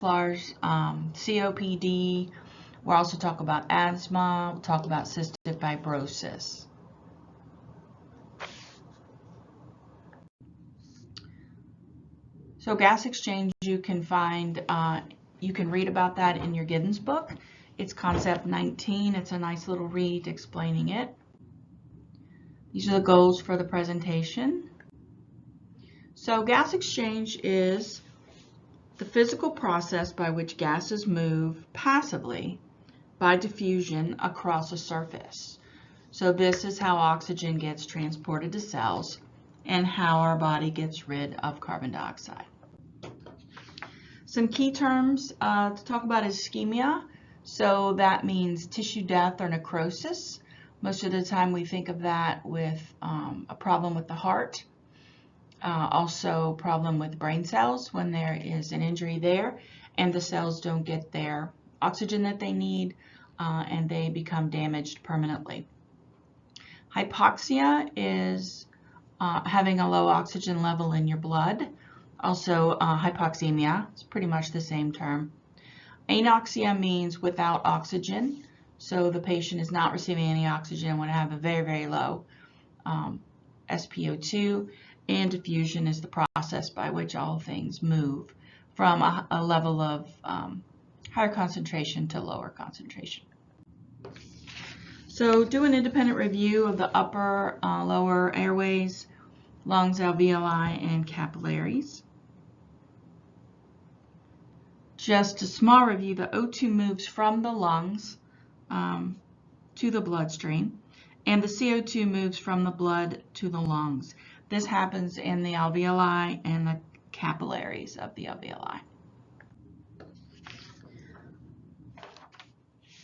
large COPD. We'll also talk about asthma. We'll talk about cystic fibrosis. So gas exchange, you can find, you can read about that in your Giddens book. It's concept 19. It's a nice little read explaining it. These are the goals for the presentation. So gas exchange is the physical process by which gases move passively by diffusion across a surface. So this is how oxygen gets transported to cells and how our body gets rid of carbon dioxide. Some key terms to talk about is ischemia. So that means tissue death or necrosis. Most of the time we think of that with a problem with the heart. Also problem with brain cells when there is an injury there and the cells don't get their oxygen that they need and they become damaged permanently. Hypoxia is having a low oxygen level in your blood. Also hypoxemia, it's pretty much the same term. Anoxia means without oxygen. So the patient is not receiving any oxygen when they have a very, very low SpO2. And diffusion is the process by which all things move from a level of higher concentration to lower concentration. So do an independent review of the upper, lower airways, lungs, alveoli, and capillaries. Just a small review, the O2 moves from the lungs to the bloodstream, and the CO2 moves from the blood to the lungs. This happens in the alveoli and the capillaries of the alveoli.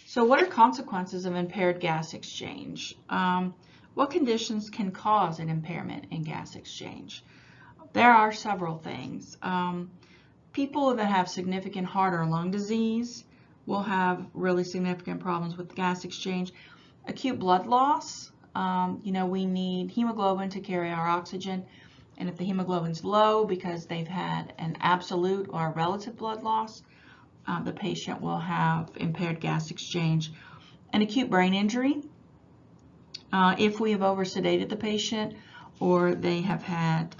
So what are consequences of impaired gas exchange? What conditions can cause an impairment in gas exchange? There are several things. People that have significant heart or lung disease will have really significant problems with gas exchange. Acute blood loss. We need hemoglobin to carry our oxygen, and if the hemoglobin's low because they've had an absolute or a relative blood loss, the patient will have impaired gas exchange. An acute brain injury, if we have over-sedated the patient or they have had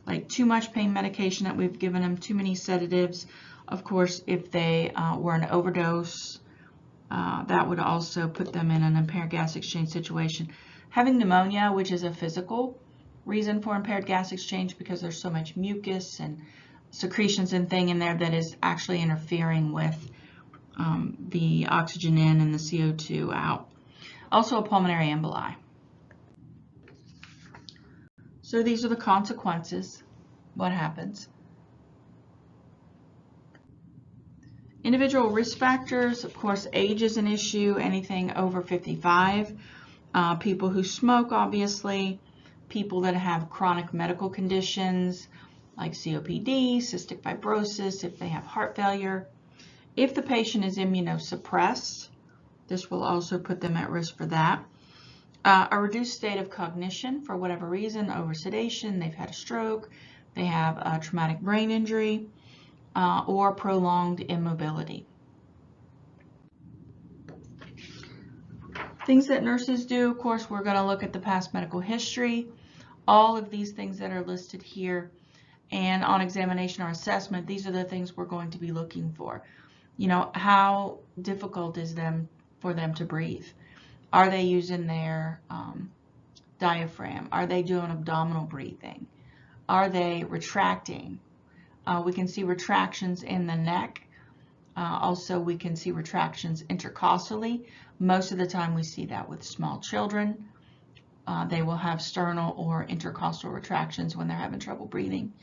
like too much pain medication that we've given them, too many sedatives. Of course, if they were an overdose, that would also put them in an impaired gas exchange situation. Having pneumonia, which is a physical reason for impaired gas exchange because there's so much mucus and secretions and thing in there that is actually interfering with the oxygen in and the CO2 out. Also a pulmonary emboli. So these are the consequences. What happens? Individual risk factors, of course, age is an issue, anything over 55. People who smoke, obviously. People that have chronic medical conditions like COPD, cystic fibrosis, if they have heart failure. If the patient is immunosuppressed, this will also put them at risk for that. A reduced state of cognition for whatever reason, over-sedation, they've had a stroke, they have a traumatic brain injury, or prolonged immobility. Things that nurses do, of course, we're going to look at the past medical history, all of these things that are listed here, and on examination or assessment, these are the things we're going to be looking for. How difficult is for them to breathe? Are they using their diaphragm? Are they doing abdominal breathing? Are they retracting? We can see retractions in the neck. Also, we can see retractions intercostally. Most of the time we see that with small children. They will have sternal or intercostal retractions when they're having trouble breathing.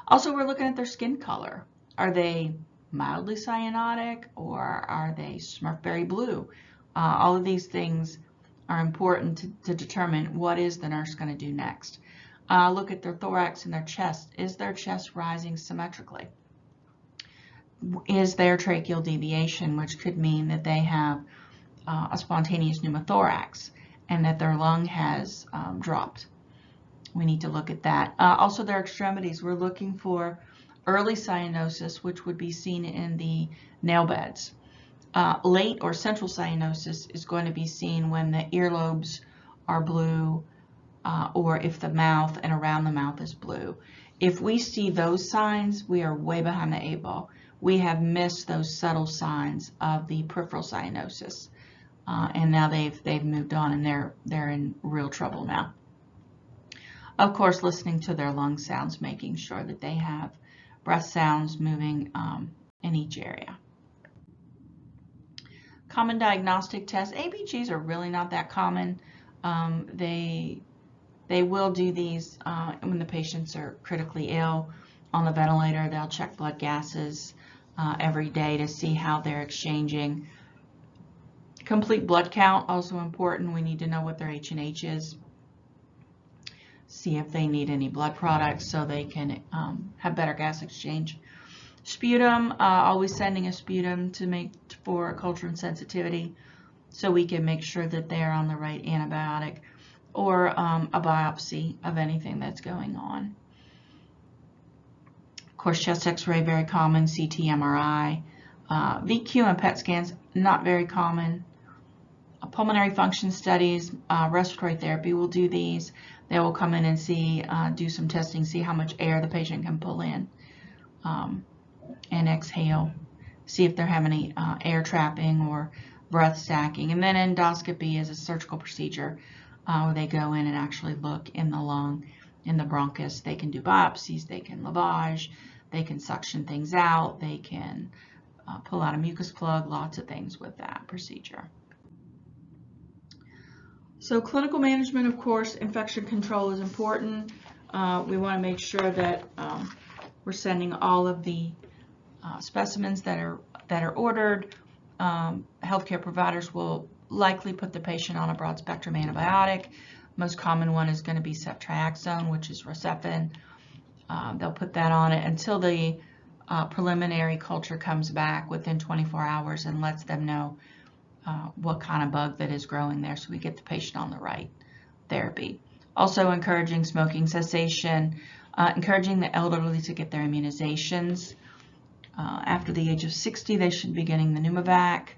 Also, we're looking at their skin color. Are they mildly cyanotic or are they Smurfberry blue? All of these things are important to determine what is the nurse going to do next. Look at their thorax and their chest. Is their chest rising symmetrically? Is there tracheal deviation, which could mean that they have a spontaneous pneumothorax and that their lung has dropped? We need to look at that. Also their extremities. We're looking for early cyanosis, which would be seen in the nail beds. Late or central cyanosis is going to be seen when the earlobes are blue, or if the mouth and around the mouth is blue. If we see those signs, we are way behind the 8 ball. We have missed those subtle signs of the peripheral cyanosis, and now they've moved on, and they're in real trouble now. Of course, listening to their lung sounds, making sure that they have breath sounds moving in each area. Common diagnostic tests. ABGs are really not that common. They will do these when the patients are critically ill on the ventilator. They'll check blood gases every day to see how they're exchanging. Complete blood count, also important. We need to know what their H&H is. See if they need any blood products so they can have better gas exchange. Sputum, always sending a sputum for culture and sensitivity so we can make sure that they're on the right antibiotic, or a biopsy of anything that's going on. Of course, chest x-ray, very common, CT, MRI. VQ and PET scans, not very common. Pulmonary function studies, respiratory therapy will do these. They will come in and see, do some testing, see how much air the patient can pull in and exhale, see if they're having any air trapping or breath stacking. And then endoscopy is a surgical procedure where they go in and actually look in the lung, in the bronchus. They can do biopsies, they can lavage, they can suction things out, they can pull out a mucus plug, lots of things with that procedure. So clinical management, of course, infection control is important. We want to make sure that we're sending all of the specimens that are ordered. Healthcare providers will likely put the patient on a broad spectrum antibiotic. Most common one is going to be ceftriaxone, which is Rocephin. They'll put that on it until the preliminary culture comes back within 24 hours and lets them know what kind of bug that is growing there, so we get the patient on the right therapy. Also encouraging smoking cessation, encouraging the elderly to get their immunizations. After the age of 60, they should be getting the Pneumovac.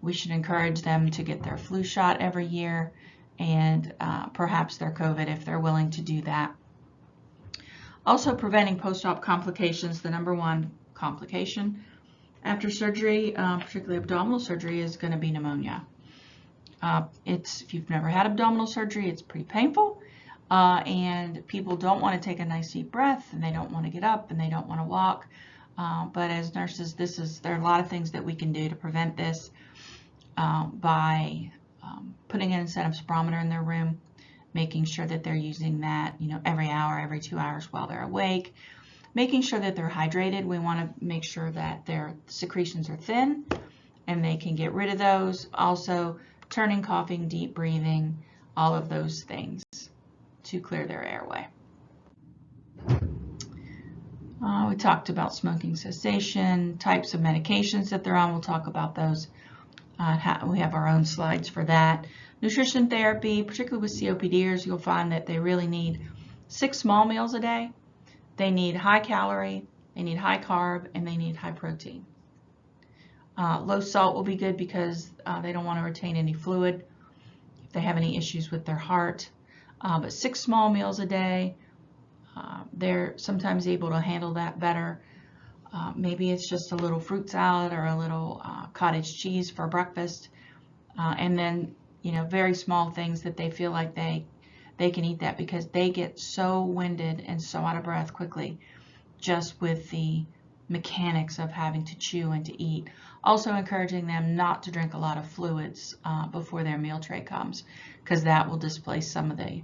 We should encourage them to get their flu shot every year, and perhaps their COVID if they're willing to do that. Also preventing post-op complications. The number one complication after surgery, particularly abdominal surgery, is going to be pneumonia. If you've never had abdominal surgery, it's pretty painful, and people don't want to take a nice deep breath, and they don't want to get up, and they don't want to walk. But as nurses, there are a lot of things that we can do to prevent this by putting an incentive spirometer in their room, making sure that they're using that, every hour, every 2 hours while they're awake. Making sure that they're hydrated. We want to make sure that their secretions are thin and they can get rid of those. Also, turning, coughing, deep breathing, all of those things to clear their airway. We talked about smoking cessation, types of medications that they're on. We'll talk about those. We have our own slides for that. Nutrition therapy, particularly with COPDers, you'll find that they really need 6 small meals a day. They need high calorie, they need high carb, and they need high protein. Low salt will be good because they don't want to retain any fluid if they have any issues with their heart. But 6 small meals a day, they're sometimes able to handle that better. Maybe it's just a little fruit salad or a little cottage cheese for breakfast. And then, very small things that they feel like they can eat that, because they get so winded and so out of breath quickly just with the mechanics of having to chew and to eat. Also encouraging them not to drink a lot of fluids before their meal tray comes, because that will displace some of the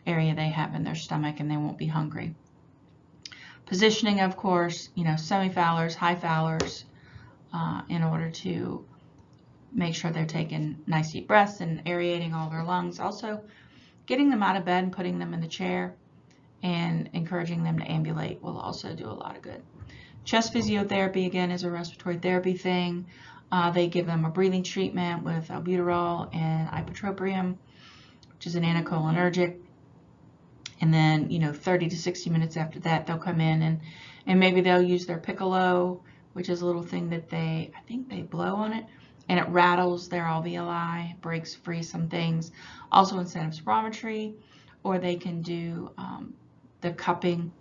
area they have in their stomach and they won't be hungry. Positioning, of course, semi-Fowlers, high Fowlers, in order to make sure they're taking nice deep breaths and aerating all their lungs. Also, getting them out of bed and putting them in the chair and encouraging them to ambulate will also do a lot of good. Chest physiotherapy, again, is a respiratory therapy thing. They give them a breathing treatment with albuterol and ipratropium, which is an anticholinergic. And then, 30 to 60 minutes after that, they'll come in And maybe they'll use their piccolo, which is a little thing that I think they blow on it, and it rattles their alveoli, breaks free some things. Also incentive spirometry, or they can do the cupping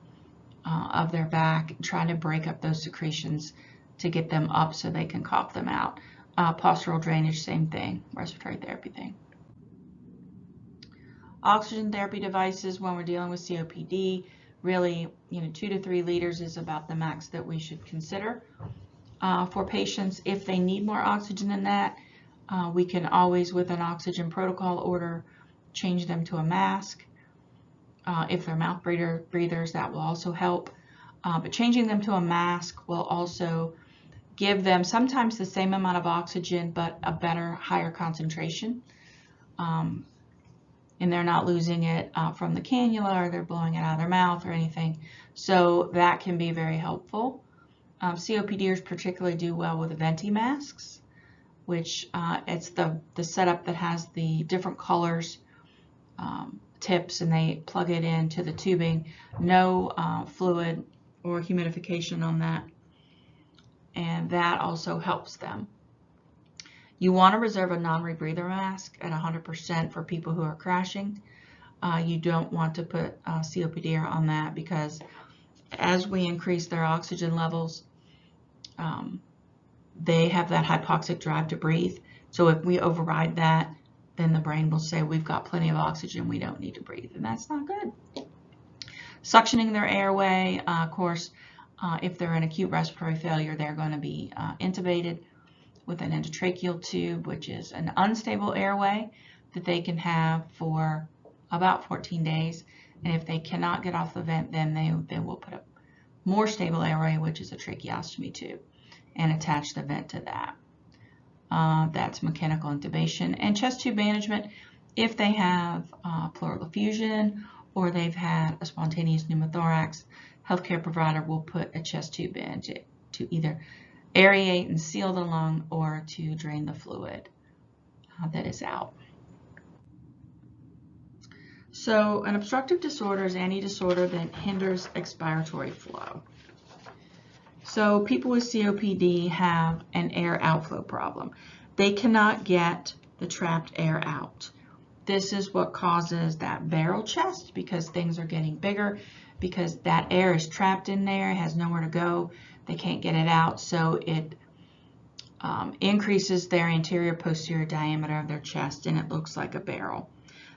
of their back, trying to break up those secretions to get them up so they can cough them out. Postural drainage, same thing, respiratory therapy thing. Oxygen therapy devices, when we're dealing with COPD, really, 2 to 3 liters is about the max that we should consider. For patients, if they need more oxygen than that, we can always, with an oxygen protocol order, change them to a mask. If they're mouth breathers, that will also help. But changing them to a mask will also give them sometimes the same amount of oxygen, but a better, higher concentration. And they're not losing it from the cannula, or they're blowing it out of their mouth or anything. So that can be very helpful. COPDers particularly do well with venti masks, which it's the setup that has the different colors, tips, and they plug it into the tubing. No fluid or humidification on that. And that also helps them. You want to reserve a non-rebreather mask at 100% for people who are crashing. You don't want to put COPD on that, because as we increase their oxygen levels, they have that hypoxic drive to breathe. So if we override that, then the brain will say, we've got plenty of oxygen, we don't need to breathe, and that's not good. Suctioning their airway, of course, if they're in acute respiratory failure, they're going to be intubated with an endotracheal tube, which is an unstable airway that they can have for about 14 days. And if they cannot get off the vent, then they will put a more stable airway, which is a tracheostomy tube, and attach the vent to that. That's mechanical intubation. And chest tube management, if they have pleural effusion or they've had a spontaneous pneumothorax, healthcare provider will put a chest tube in to either aerate and seal the lung, or to drain the fluid that is out. So an obstructive disorder is any disorder that hinders expiratory flow. So people with COPD have an air outflow problem. They cannot get the trapped air out. This is what causes that barrel chest, because things are getting bigger, because that air is trapped in there, it has nowhere to go. They can't get it out, so it increases their anterior posterior diameter of their chest, and it looks like a barrel.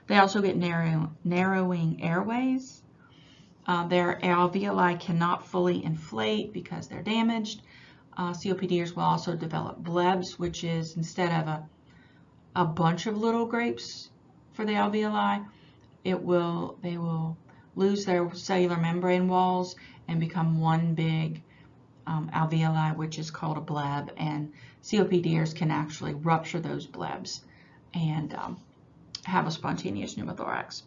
They also get narrowing airways. Their alveoli cannot fully inflate because they're damaged. COPDers will also develop blebs, which is, instead of a bunch of little grapes for the alveoli, they will lose their cellular membrane walls and become one big alveoli, which is called a bleb, and COPDers can actually rupture those blebs and have a spontaneous pneumothorax.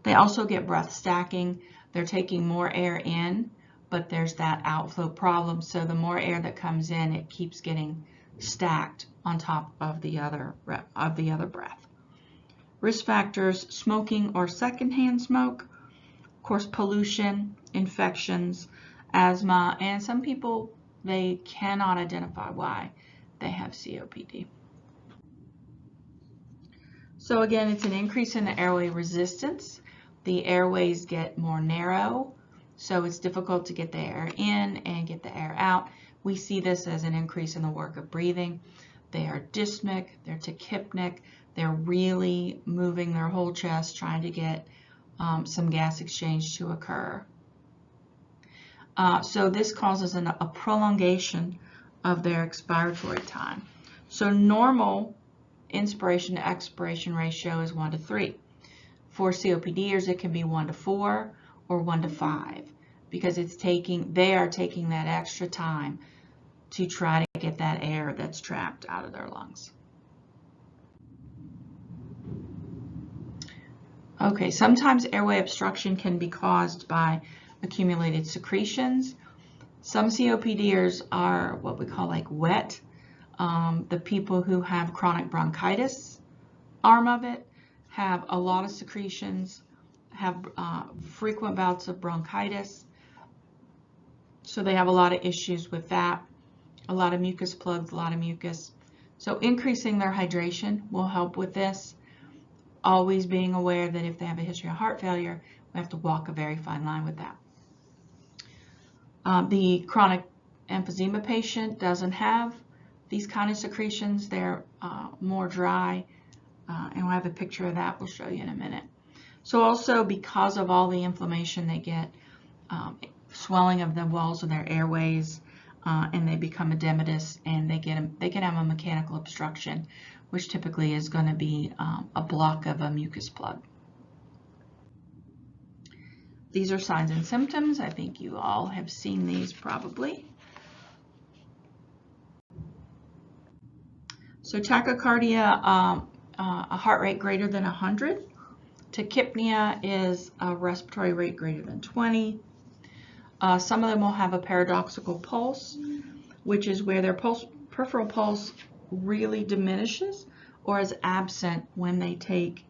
They also get breath stacking. They're taking more air in, but there's that outflow problem, so the more air that comes in, it keeps getting stacked on top of the other breath. Risk factors: smoking or secondhand smoke, of course, pollution, infections, asthma, and some people, they cannot identify why they have COPD. So again, it's an increase in the airway resistance. The airways get more narrow, so it's difficult to get the air in and get the air out. We see this as an increase in the work of breathing. They are dyspneic, they're tachypnic, they're really moving their whole chest, trying to get some gas exchange to occur. So this causes a prolongation of their expiratory time. So normal inspiration to expiration ratio is 1 to 3. For COPDers, it can be 1 to 4 or 1 to 5, because they are taking that extra time to try to get that air that's trapped out of their lungs. Okay, sometimes airway obstruction can be caused by accumulated secretions. Some COPDers are what we call like wet. The people who have chronic bronchitis arm of it have a lot of secretions, have frequent bouts of bronchitis. So they have a lot of issues with that, a lot of mucus plugs, a lot of mucus. So increasing their hydration will help with this. Always being aware that if they have a history of heart failure, we have to walk a very fine line with that. The chronic emphysema patient doesn't have these kind of secretions. They're more dry, and we'll have a picture of that we'll show you in a minute. So also, because of all the inflammation, they get swelling of the walls of their airways, and they become edematous, and they can have a mechanical obstruction, which typically is going to be a block of a mucus plug. These are signs and symptoms. I think you all have seen these probably. So tachycardia, a heart rate greater than 100. Tachypnea is a respiratory rate greater than 20. Some of them will have a paradoxical pulse, which is where their peripheral pulse really diminishes or is absent when they take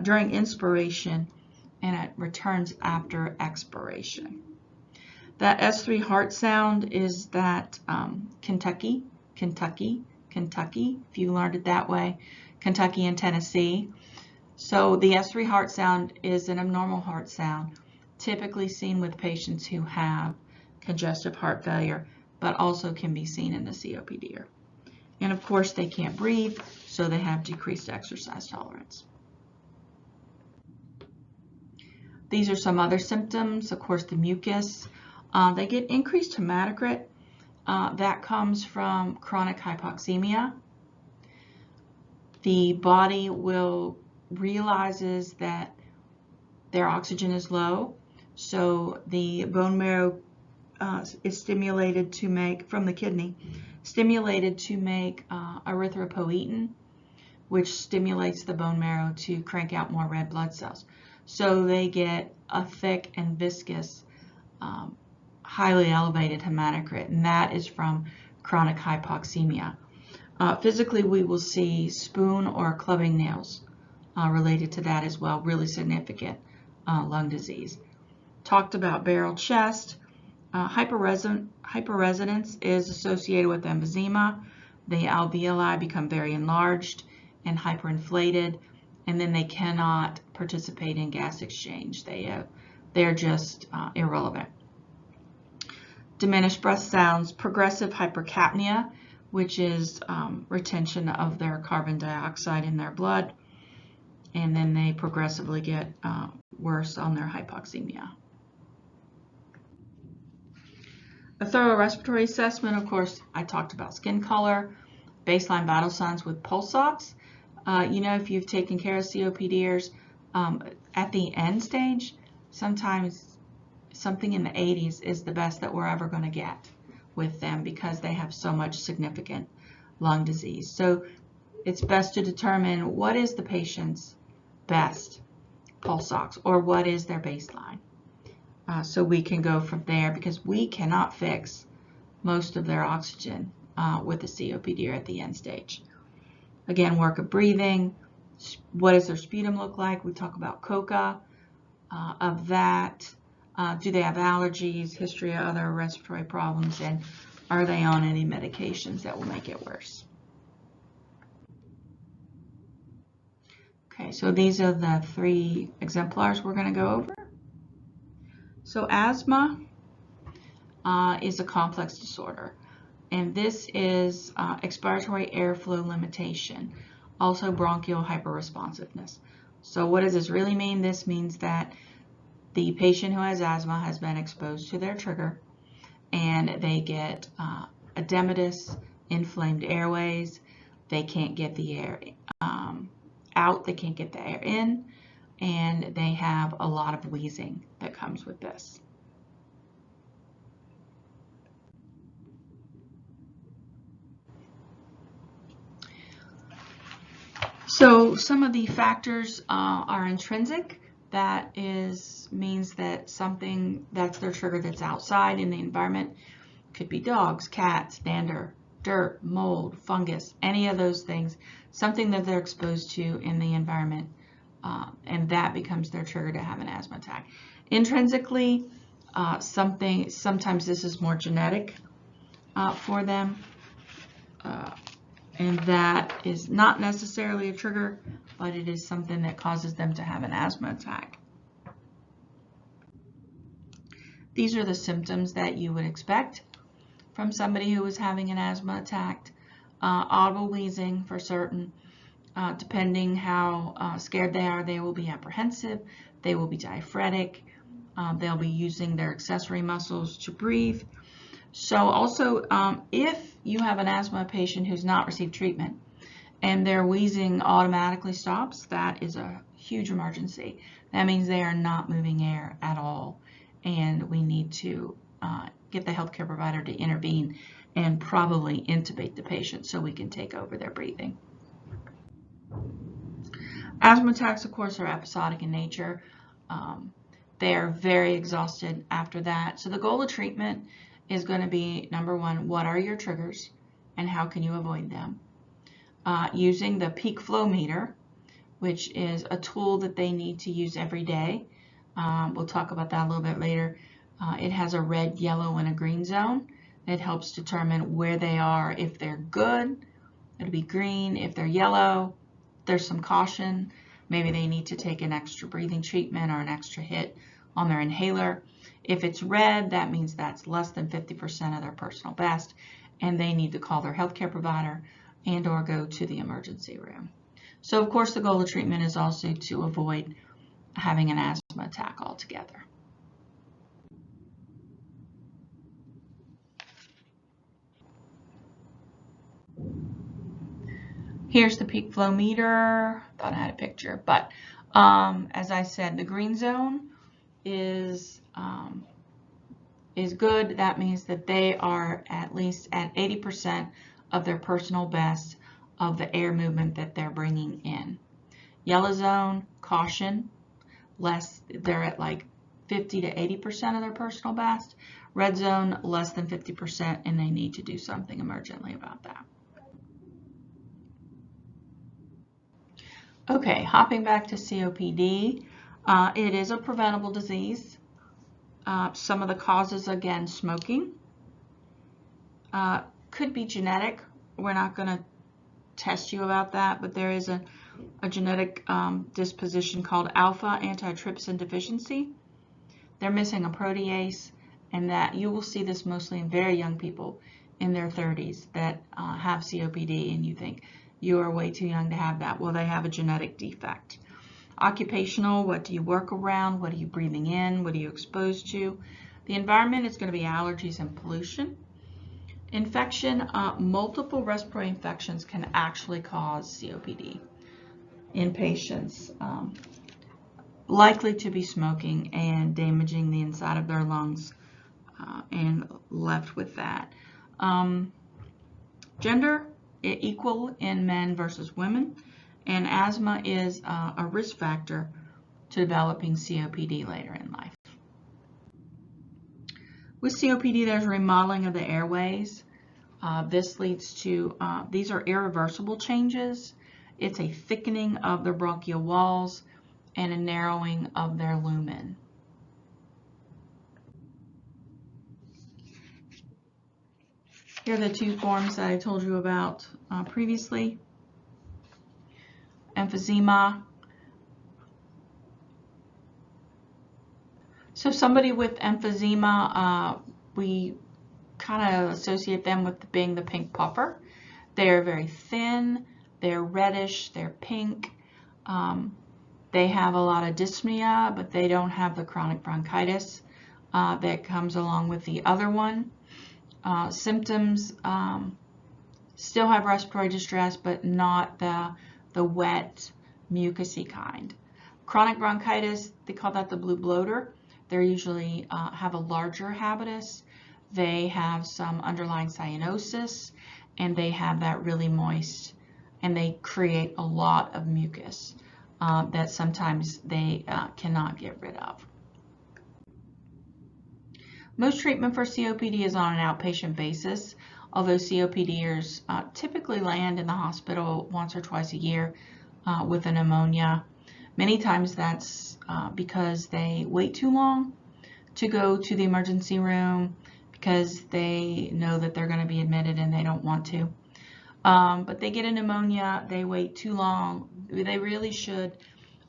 during inspiration, and it returns after expiration. That S3 heart sound is that Kentucky, Kentucky, Kentucky, if you learned it that way, Kentucky and Tennessee. So the S3 heart sound is an abnormal heart sound, typically seen with patients who have congestive heart failure, but also can be seen in the COPD. And of course, they can't breathe, so they have decreased exercise tolerance. These are some other symptoms. Of course, the mucus. They get increased hematocrit. That comes from chronic hypoxemia. The body realizes that their oxygen is low, so the bone marrow is stimulated to make, from the kidney, stimulated to make erythropoietin, which stimulates the bone marrow to crank out more red blood cells. So they get a thick and viscous, highly elevated hematocrit, and that is from chronic hypoxemia. Physically, we will see spoon or clubbing nails related to that as well, really significant lung disease. Talked about barrel chest. Hyperresonance is associated with emphysema. The alveoli become very enlarged and hyperinflated, and then they cannot participate in gas exchange. They're just irrelevant. Diminished breath sounds, progressive hypercapnia, which is retention of their carbon dioxide in their blood, and then they progressively get worse on their hypoxemia. A thorough respiratory assessment, of course, I talked about skin color, baseline vital signs with pulse ox. You know, if you've taken care of COPDers, at the end stage, sometimes something in the 80s is the best that we're ever going to get with them because they have so much significant lung disease. So it's best to determine what is the patient's best pulse ox, or what is their baseline. So we can go from there, because we cannot fix most of their oxygen with the COPD at the end stage. Again, work of breathing. What does their sputum look like? We talk about COCA. Of that, do they have allergies, history of other respiratory problems, and are they on any medications that will make it worse? Okay, so these are the 3 exemplars we're going to go over. So asthma is a complex disorder, and this is expiratory airflow limitation, also bronchial hyperresponsiveness. So what does this really mean? This means that the patient who has asthma has been exposed to their trigger, and they get edematous, inflamed airways. They can't get the air out, they can't get the air in, and they have a lot of wheezing that comes with this. So some of the factors are intrinsic. That means that something that's their trigger that's outside in the environment. Could be dogs, cats, dander, dirt, mold, fungus, any of those things, something that they're exposed to in the environment, and that becomes their trigger to have an asthma attack. Intrinsically, Sometimes this is more genetic for them, and that is not necessarily a trigger, but it is something that causes them to have an asthma attack. These are the symptoms that you would expect from somebody who is having an asthma attack. Audible wheezing for certain. Depending how scared they are, they will be apprehensive, they will be diaphoretic, they'll be using their accessory muscles to breathe. So also, if you have an asthma patient who's not received treatment and their wheezing automatically stops, that is a huge emergency. That means they are not moving air at all, and we need to get the healthcare provider to intervene and probably intubate the patient so we can take over their breathing. Asthma attacks, of course, are episodic in nature. They are very exhausted after that. So the goal of treatment is going to be, number one, what are your triggers and how can you avoid them? Using the peak flow meter, which is a tool that they need to use every day. We'll talk about that a little bit later. It has a red, yellow, and a green zone. It helps determine where they are. If they're good, it'll be green. If they're yellow, there's some caution. Maybe they need to take an extra breathing treatment or an extra hit on their inhaler. If it's red, that means that's less than 50% of their personal best, and they need to call their healthcare provider and or go to the emergency room. So of course the goal of treatment is also to avoid having an asthma attack altogether. Here's the peak flow meter. Thought I had a picture, but as I said, the green zone is good. That means that they are at least at 80% of their personal best of the air movement that they're bringing in. Yellow zone, caution, less, they're at like 50 to 80% of their personal best. Red zone, less than 50%, and they need to do something emergently about that. Okay, hopping back to COPD, it is a preventable disease. Some of the causes, again, smoking. Could be genetic. We're not going to test you about that, but there is a genetic disposition called alpha antitrypsin deficiency. They're missing a protease, and that you will see this mostly in very young people in their 30s that have COPD, and you think you are way too young to have that. Well, they have a genetic defect. Occupational, what do you work around? What are you breathing in? What are you exposed to? The environment is going to be allergies and pollution. Infection, multiple respiratory infections can actually cause COPD in patients, likely to be smoking and damaging the inside of their lungs, and left with that. Gender, equal in men versus women, and asthma is a risk factor to developing COPD later in life. With COPD, there's remodeling of the airways. This leads to, these are irreversible changes. It's a thickening of the bronchial walls and a narrowing of their lumen. Here are the two forms that I told you about previously. Emphysema. So somebody with emphysema, we kind of associate them with being the pink puffer. They're very thin, they're reddish, they're pink. They have a lot of dyspnea, but they don't have the chronic bronchitis that comes along with the other one. Symptoms still have respiratory distress, but not the wet, mucousy kind. Chronic bronchitis, they call that the blue bloater. They usually have a larger habitus. They have some underlying cyanosis, and they have that really moist, and they create a lot of mucus that sometimes they cannot get rid of. Most treatment for COPD is on an outpatient basis, although COPDers typically land in the hospital once or twice a year with a pneumonia. Many times that's because they wait too long to go to the emergency room because they know that they're going to be admitted and they don't want to. But they get a pneumonia, they wait too long. They really should,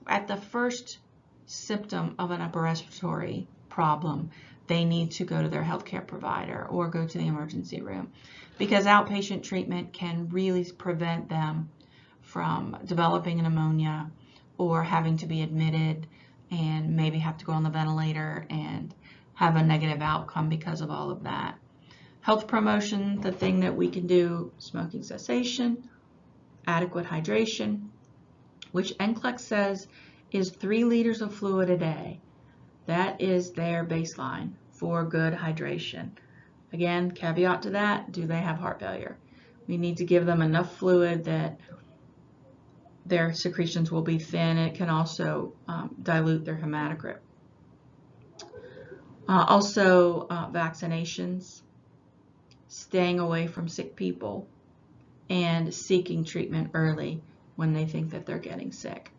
at the first symptom of an upper respiratory problem, they need to go to their healthcare provider or go to the emergency room, because outpatient treatment can really prevent them from developing a pneumonia or having to be admitted and maybe have to go on the ventilator and have a negative outcome because of all of that. Health promotion, the thing that we can do: smoking cessation, adequate hydration, which NCLEX says is 3 liters of fluid a day. That is their baseline for good hydration. Again, caveat to that: do they have heart failure? We need to give them enough fluid that their secretions will be thin. It can also dilute their hematocrit. Also, vaccinations, staying away from sick people, and seeking treatment early when they think that they're getting sick.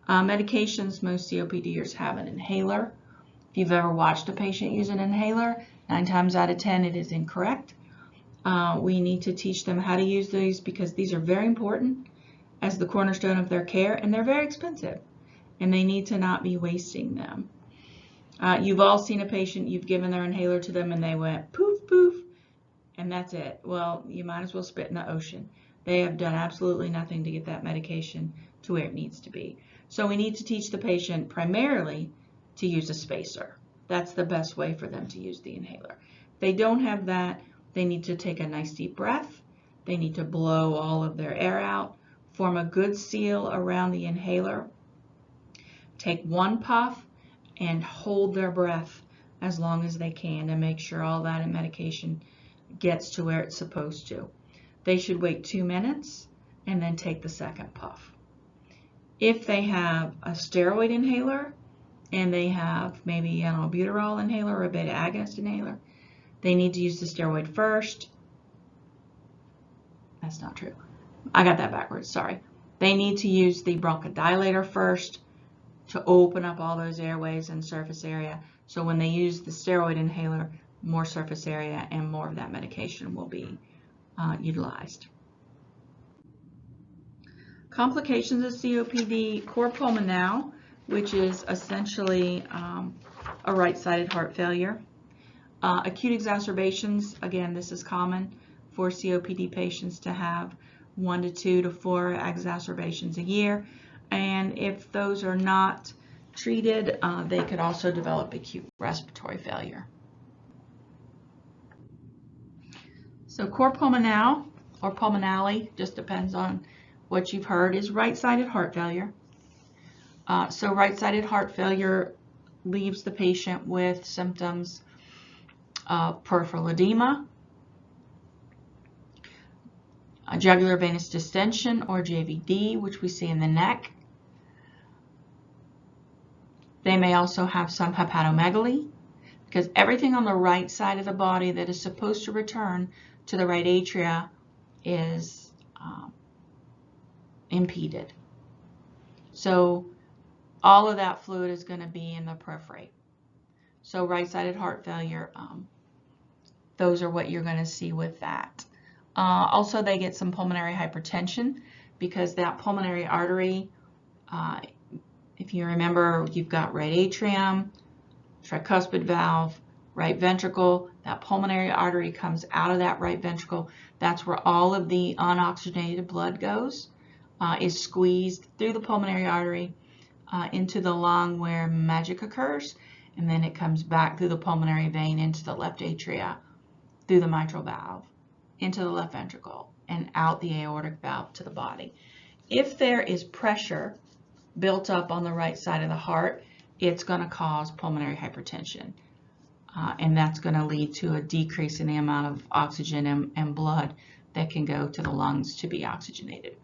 Medications, most COPDers have an inhaler. If you've ever watched a patient use an inhaler, 9 times out of 10 it is incorrect. We need to teach them how to use these, because these are very important as the cornerstone of their care, and they're very expensive, and they need to not be wasting them. You've all seen a patient, you've given their inhaler to them and they went poof, poof, and that's it. Well, you might as well spit in the ocean. They have done absolutely nothing to get that medication to where it needs to be. So we need to teach the patient primarily to use a spacer. That's the best way for them to use the inhaler. If they don't have that, they need to take a nice deep breath. They need to blow all of their air out, form a good seal around the inhaler, take 1 puff, and hold their breath as long as they can to make sure all that medication gets to where it's supposed to. They should wait 2 minutes and then take the second puff. If they have a steroid inhaler and they have maybe an albuterol inhaler or a beta agonist inhaler, they need to use the steroid first. That's not true. I got that backwards, sorry. They need to use the bronchodilator first to open up all those airways and surface area. So when they use the steroid inhaler, more surface area and more of that medication will be utilized. Complications of COPD: cor pulmonale, which is essentially a right-sided heart failure. Acute exacerbations, again, this is common for COPD patients to have 1 to 2 to 4 exacerbations a year. And if those are not treated, they could also develop acute respiratory failure. So cor pulmonale or pulmonale, just depends on what you've heard, is right-sided heart failure. So right-sided heart failure leaves the patient with symptoms of peripheral edema, jugular venous distension or JVD, which we see in the neck. They may also have some hepatomegaly, because everything on the right side of the body that is supposed to return to the right atria is impeded. So all of that fluid is going to be in the periphery. So right-sided heart failure, those are what you're going to see with that. Also, they get some pulmonary hypertension, because that pulmonary artery, if you remember, you've got right atrium, tricuspid valve, right ventricle. That pulmonary artery comes out of that right ventricle. That's where all of the unoxygenated blood goes, is squeezed through the pulmonary artery into the lung where magic occurs, and then it comes back through the pulmonary vein into the left atria, through the mitral valve, into the left ventricle, and out the aortic valve to the body. If there is pressure built up on the right side of the heart, it's going to cause pulmonary hypertension, and that's going to lead to a decrease in the amount of oxygen and blood that can go to the lungs to be oxygenated.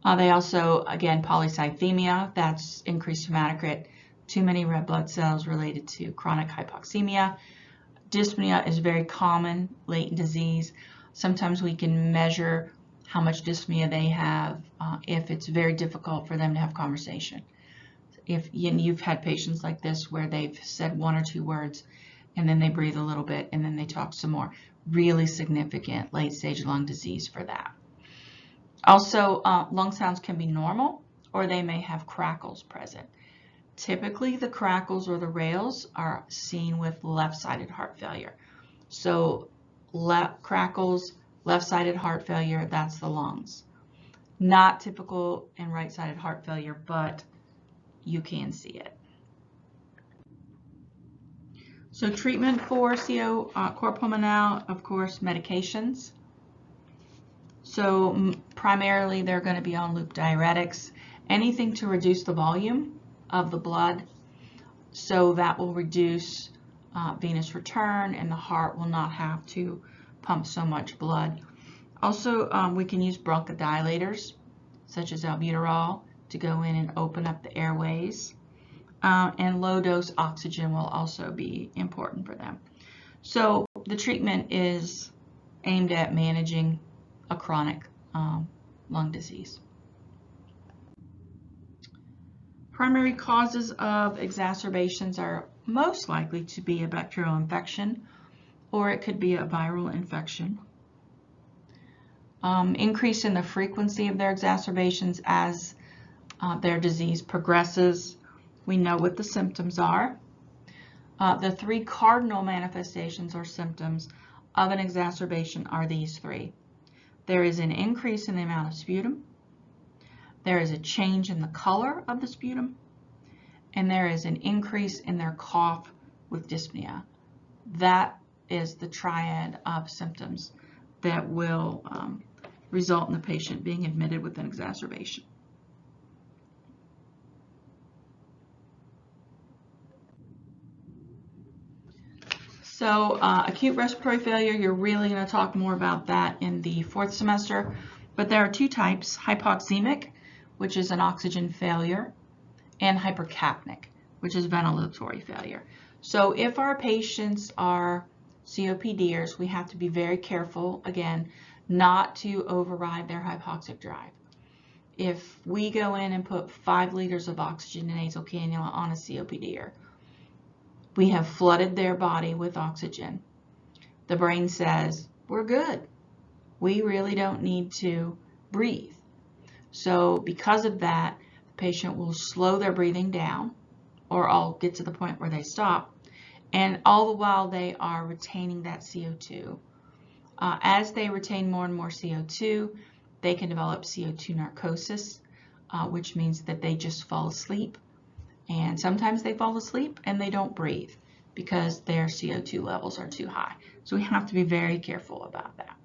They also, again, polycythemia, that's increased hematocrit, too many red blood cells related to chronic hypoxemia. Dyspnea is very common, latent disease. Sometimes we can measure how much dyspnea they have if it's very difficult for them to have conversation. If you've had patients like this where they've said 1 or 2 words and then they breathe a little bit and then they talk some more, really significant late-stage lung disease for that. Also, lung sounds can be normal or they may have crackles present. Typically, the crackles or the rales are seen with left-sided heart failure. So crackles, left-sided heart failure, that's the lungs. Not typical in right-sided heart failure, but you can see it. So treatment for CO cor pulmonale, of course, medications. So primarily they're going to be on loop diuretics, anything to reduce the volume of the blood, so that will reduce venous return and the heart will not have to pump so much blood. Also, we can use bronchodilators such as albuterol to go in and open up the airways, and low dose oxygen will also be important for them. So the treatment is aimed at managing a chronic lung disease. Primary causes of exacerbations are most likely to be a bacterial infection, or it could be a viral infection. Increase in the frequency of their exacerbations as their disease progresses. We know what the symptoms are. The 3 cardinal manifestations or symptoms of an exacerbation are these 3. There is an increase in the amount of sputum, there is a change in the color of the sputum, and there is an increase in their cough with dyspnea. That is the triad of symptoms that will result in the patient being admitted with an exacerbation. So acute respiratory failure, you're really going to talk more about that in the 4th semester, but there are 2 types, hypoxemic, which is an oxygen failure, and hypercapnic, which is ventilatory failure. So if our patients are COPDers, we have to be very careful, again, not to override their hypoxic drive. If we go in and put 5 liters of oxygen in nasal cannula on a COPDer, we have flooded their body with oxygen. The brain says, we're good. We really don't need to breathe. So because of that, the patient will slow their breathing down, or I'll get to the point where they stop, and all the while they are retaining that CO2. As they retain more and more CO2, they can develop CO2 narcosis, which means that they just fall asleep. And sometimes they fall asleep and they don't breathe because their CO2 levels are too high. So we have to be very careful about that.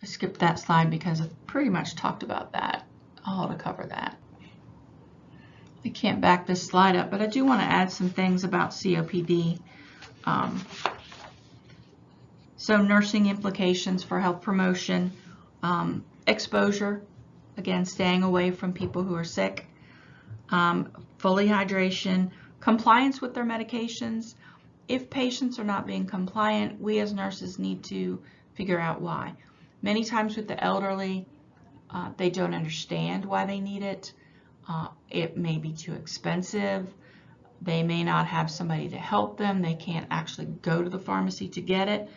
I skipped that slide because I've pretty much talked about that, all to cover that. I can't back this slide up, but I do want to add some things about COPD. So nursing implications for health promotion, exposure, again, staying away from people who are sick, fully hydration, compliance with their medications. If patients are not being compliant, we as nurses need to figure out why. Many times with the elderly, they don't understand why they need it. It may be too expensive. They may not have somebody to help them. They can't actually go to the pharmacy to get it.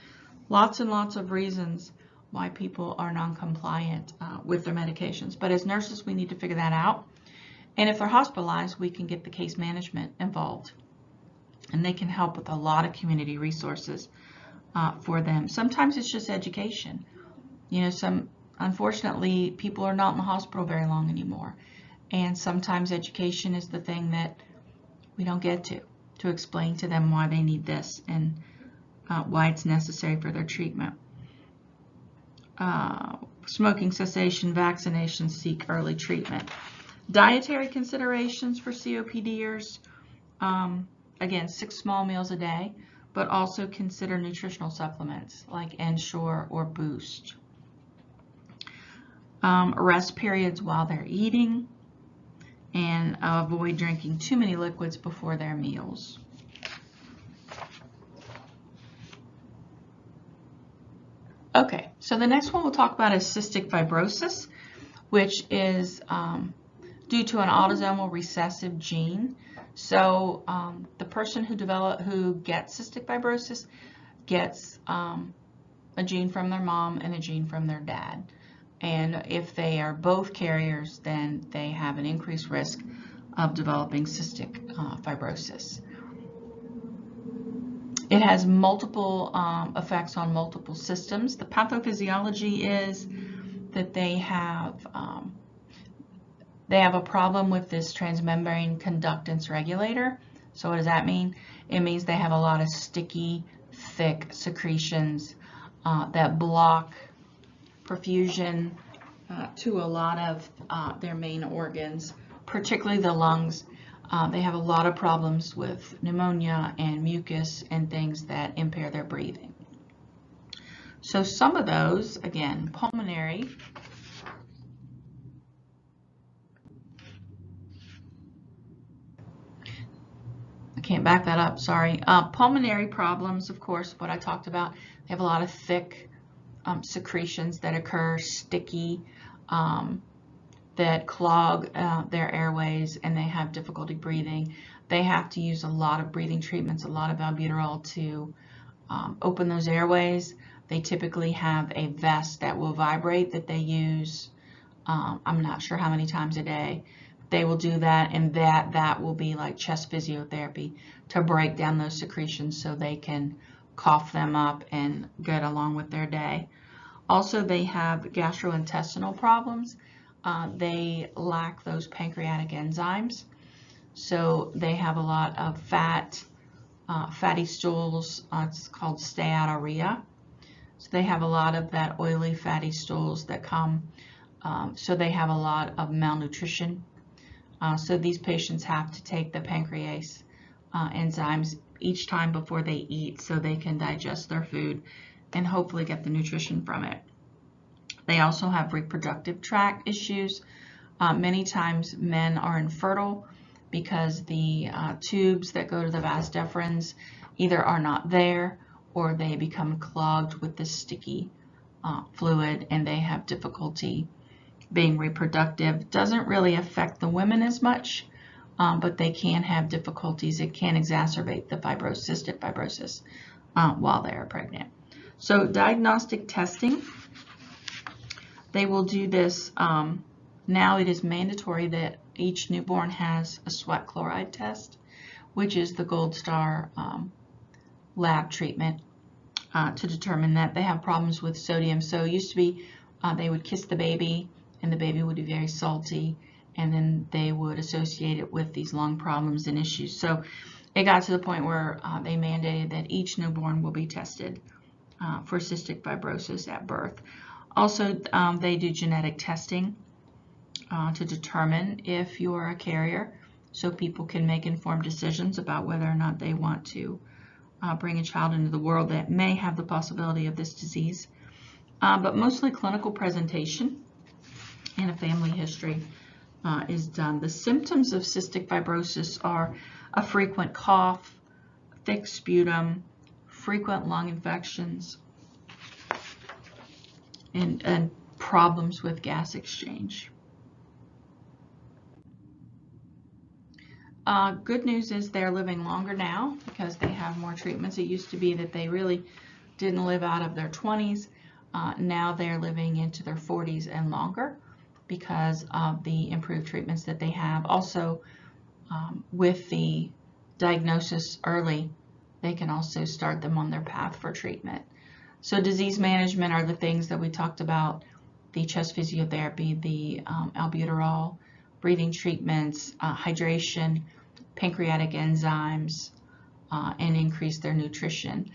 Lots and lots of reasons why people are non-compliant with their medications. But as nurses, we need to figure that out. And if they're hospitalized, we can get the case management involved. And they can help with a lot of community resources for them. Sometimes it's just education. You know, unfortunately, people are not in the hospital very long anymore. And sometimes education is the thing that we don't get to explain to them why they need this and why it's necessary for their treatment. Smoking cessation, vaccination, seek early treatment. Dietary considerations for COPDers, again, 6 small meals a day, but also consider nutritional supplements like Ensure or Boost. Rest periods while they're eating, and avoid drinking too many liquids before their meals. Okay, So the next one we'll talk about is cystic fibrosis, which is due to an autosomal recessive gene. So the person who gets cystic fibrosis gets a gene from their mom and a gene from their dad. And if they are both carriers, then they have an increased risk of developing cystic fibrosis. It has multiple effects on multiple systems. The pathophysiology is that they have a problem with this transmembrane conductance regulator. So what does that mean? It means they have a lot of sticky, thick secretions that block perfusion to a lot of their main organs, particularly the lungs. They have a lot of problems with pneumonia and mucus and things that impair their breathing. So some of those, again, pulmonary. I can't back that up, sorry. Pulmonary problems, of course, what I talked about. They have a lot of thick secretions that occur, sticky, that clog their airways, and they have difficulty breathing. They have to use a lot of breathing treatments, a lot of albuterol to open those airways. They typically have a vest that will vibrate that they use, I'm not sure how many times a day. They will do that, and that will be like chest physiotherapy to break down those secretions so they can cough them up and get along with their day. Also, they have gastrointestinal problems. They lack those pancreatic enzymes, so they have a lot of fatty stools. It's called steatorrhea. So they have a lot of that oily fatty stools that come, so they have a lot of malnutrition. So these patients have to take the pancrease enzymes each time before they eat so they can digest their food and hopefully get the nutrition from it. They also have reproductive tract issues. Many times men are infertile because the tubes that go to the vas deferens either are not there or they become clogged with this sticky fluid and they have difficulty being reproductive. Doesn't really affect the women as much, but they can have difficulties. It can exacerbate the cystic fibrosis while they are pregnant. So diagnostic testing, they will do this. Now it is mandatory that each newborn has a sweat chloride test, which is the gold star lab treatment to determine that they have problems with sodium. So it used to be they would kiss the baby and the baby would be very salty, and then they would associate it with these lung problems and issues. So it got to the point where they mandated that each newborn will be tested for cystic fibrosis at birth. Also, they do genetic testing to determine if you are a carrier, so people can make informed decisions about whether or not they want to bring a child into the world that may have the possibility of this disease. But mostly clinical presentation and a family history is done. The symptoms of cystic fibrosis are a frequent cough, thick sputum, frequent lung infections, and problems with gas exchange. Good news is they're living longer now because they have more treatments. It used to be that they really didn't live out of their 20s. Now they're living into their 40s and longer because of the improved treatments that they have. Also, with the diagnosis early, they can also start them on their path for treatment. So disease management are the things that we talked about: the chest physiotherapy, the albuterol, breathing treatments, hydration, pancreatic enzymes, and increase their nutrition.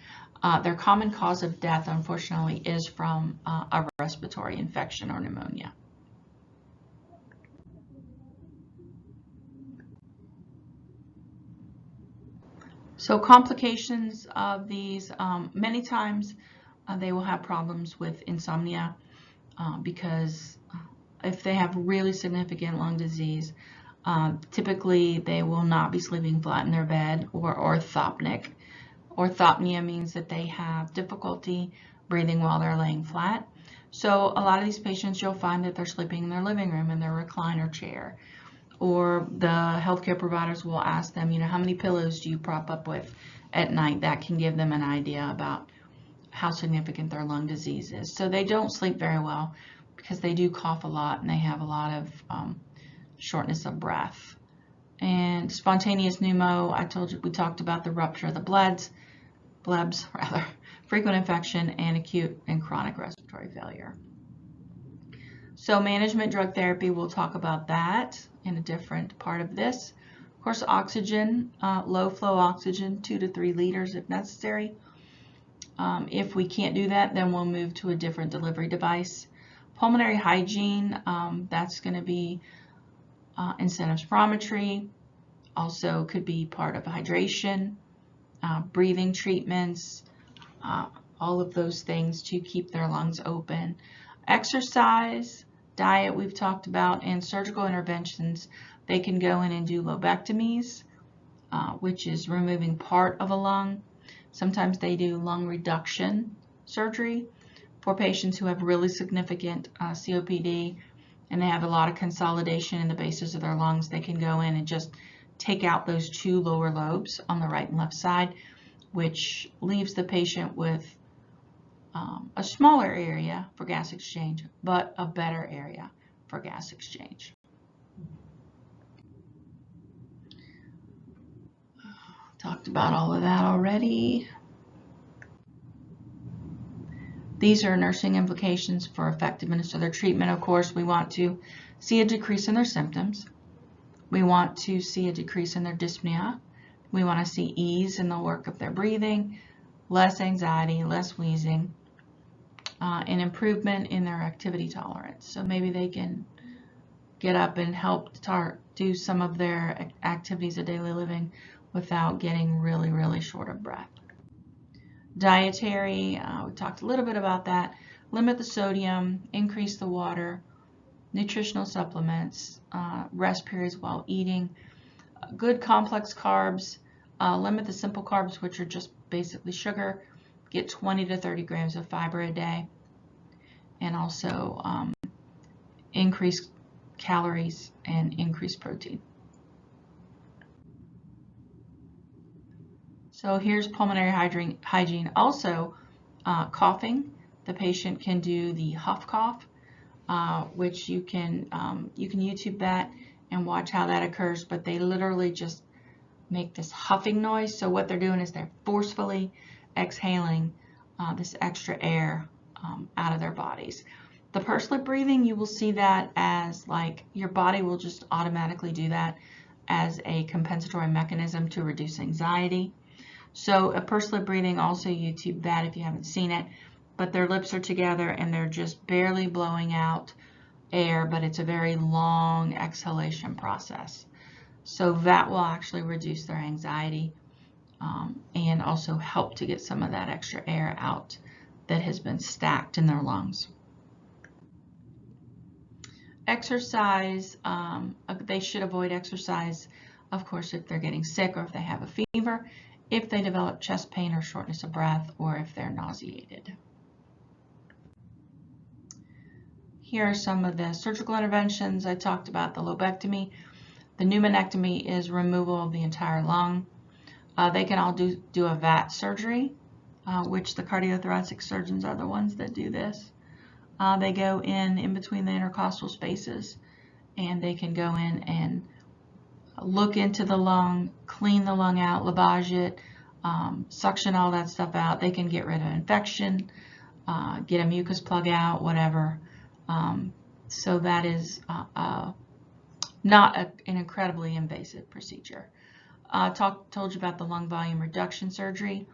Their common cause of death, unfortunately, is from a respiratory infection or pneumonia. So complications of these, many times they will have problems with insomnia because if they have really significant lung disease, typically they will not be sleeping flat in their bed or orthopnic. Orthopnea means that they have difficulty breathing while they're laying flat. So a lot of these patients, you'll find that they're sleeping in their living room in their recliner chair, or the healthcare providers will ask them, how many pillows do you prop up with at night? That can give them an idea about how significant their lung disease is. So they don't sleep very well because they do cough a lot and they have a lot of shortness of breath. And spontaneous pneumo, I told you, we talked about the rupture of the blebs, frequent infection, and acute and chronic respiratory failure. So management drug therapy, we'll talk about that in a different part of this. Of course, oxygen, low flow oxygen, 2 to 3 liters if necessary. If we can't do that, then we'll move to a different delivery device. Pulmonary hygiene, that's going to be incentive spirometry, also could be part of hydration, breathing treatments, all of those things to keep their lungs open. Exercise, diet we've talked about, and surgical interventions. They can go in and do lobectomies, which is removing part of a lung. Sometimes they do lung reduction surgery for patients who have really significant COPD and they have a lot of consolidation in the bases of their lungs. They can go in and just take out those 2 lower lobes on the right and left side, which leaves the patient with a smaller area for gas exchange, but a better area for gas exchange. Talked about all of that already. These are nursing implications for effectiveness of their treatment. Of course, we want to see a decrease in their symptoms. We want to see a decrease in their dyspnea. We want to see ease in the work of their breathing, less anxiety, less wheezing, and improvement in their activity tolerance. So maybe they can get up and help do some of their activities of daily living without getting really, really short of breath. Dietary, we talked a little bit about that. Limit the sodium, increase the water, nutritional supplements, rest periods while eating, good complex carbs, limit the simple carbs, which are just basically sugar, get 20 to 30 grams of fiber a day, and also increase calories and increase protein. So here's pulmonary hygiene. Also, coughing. The patient can do the huff cough, which you can YouTube that and watch how that occurs. But they literally just make this huffing noise. So what they're doing is they're forcefully exhaling this extra air out of their bodies. The pursed lip breathing, you will see that as like your body will just automatically do that as a compensatory mechanism to reduce anxiety. So a pursed lip breathing, also YouTube that if you haven't seen it, but their lips are together and they're just barely blowing out air, but it's a very long exhalation process. So that will actually reduce their anxiety and also help to get some of that extra air out that has been stacked in their lungs. Exercise, they should avoid exercise, of course, if they're getting sick or if they have a fever, if they develop chest pain or shortness of breath, or if they're nauseated. Here are some of the surgical interventions. I talked about the lobectomy. The pneumonectomy is removal of the entire lung. They can all do a VAT surgery, which the cardiothoracic surgeons are the ones that do this. They go in between the intercostal spaces, and they can go in and look into the lung, clean the lung out, lavage it, suction all that stuff out. They can get rid of infection, get a mucus plug out, whatever. So that is not an incredibly invasive procedure. Told you about the lung volume reduction surgery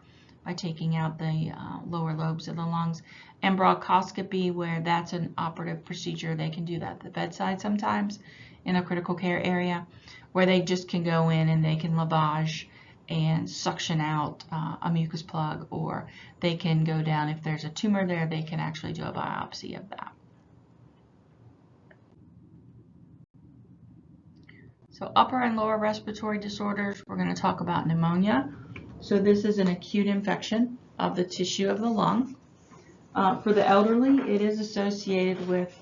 by taking out the lower lobes of the lungs, and bronchoscopy, where that's an operative procedure. They can do that at the bedside sometimes in a critical care area, where they just can go in and they can lavage and suction out a mucus plug, or they can go down, if there's a tumor there, they can actually do a biopsy of that. So upper and lower respiratory disorders, we're going to talk about pneumonia. So this is an acute infection of the tissue of the lung. For the elderly, it is associated with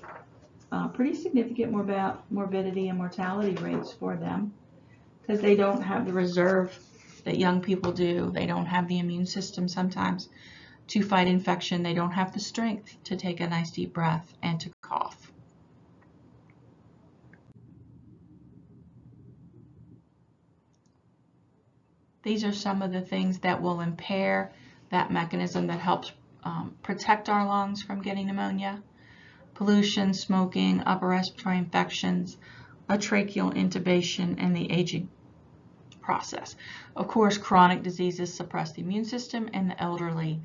pretty significant morbidity and mortality rates for them because they don't have the reserve that young people do. They don't have the immune system sometimes to fight infection. They don't have the strength to take a nice deep breath and to cough. These are some of the things that will impair that mechanism that helps protect our lungs from getting pneumonia. Pollution, smoking, upper respiratory infections, a tracheal intubation, and the aging process. Of course, chronic diseases suppress the immune system, and the elderly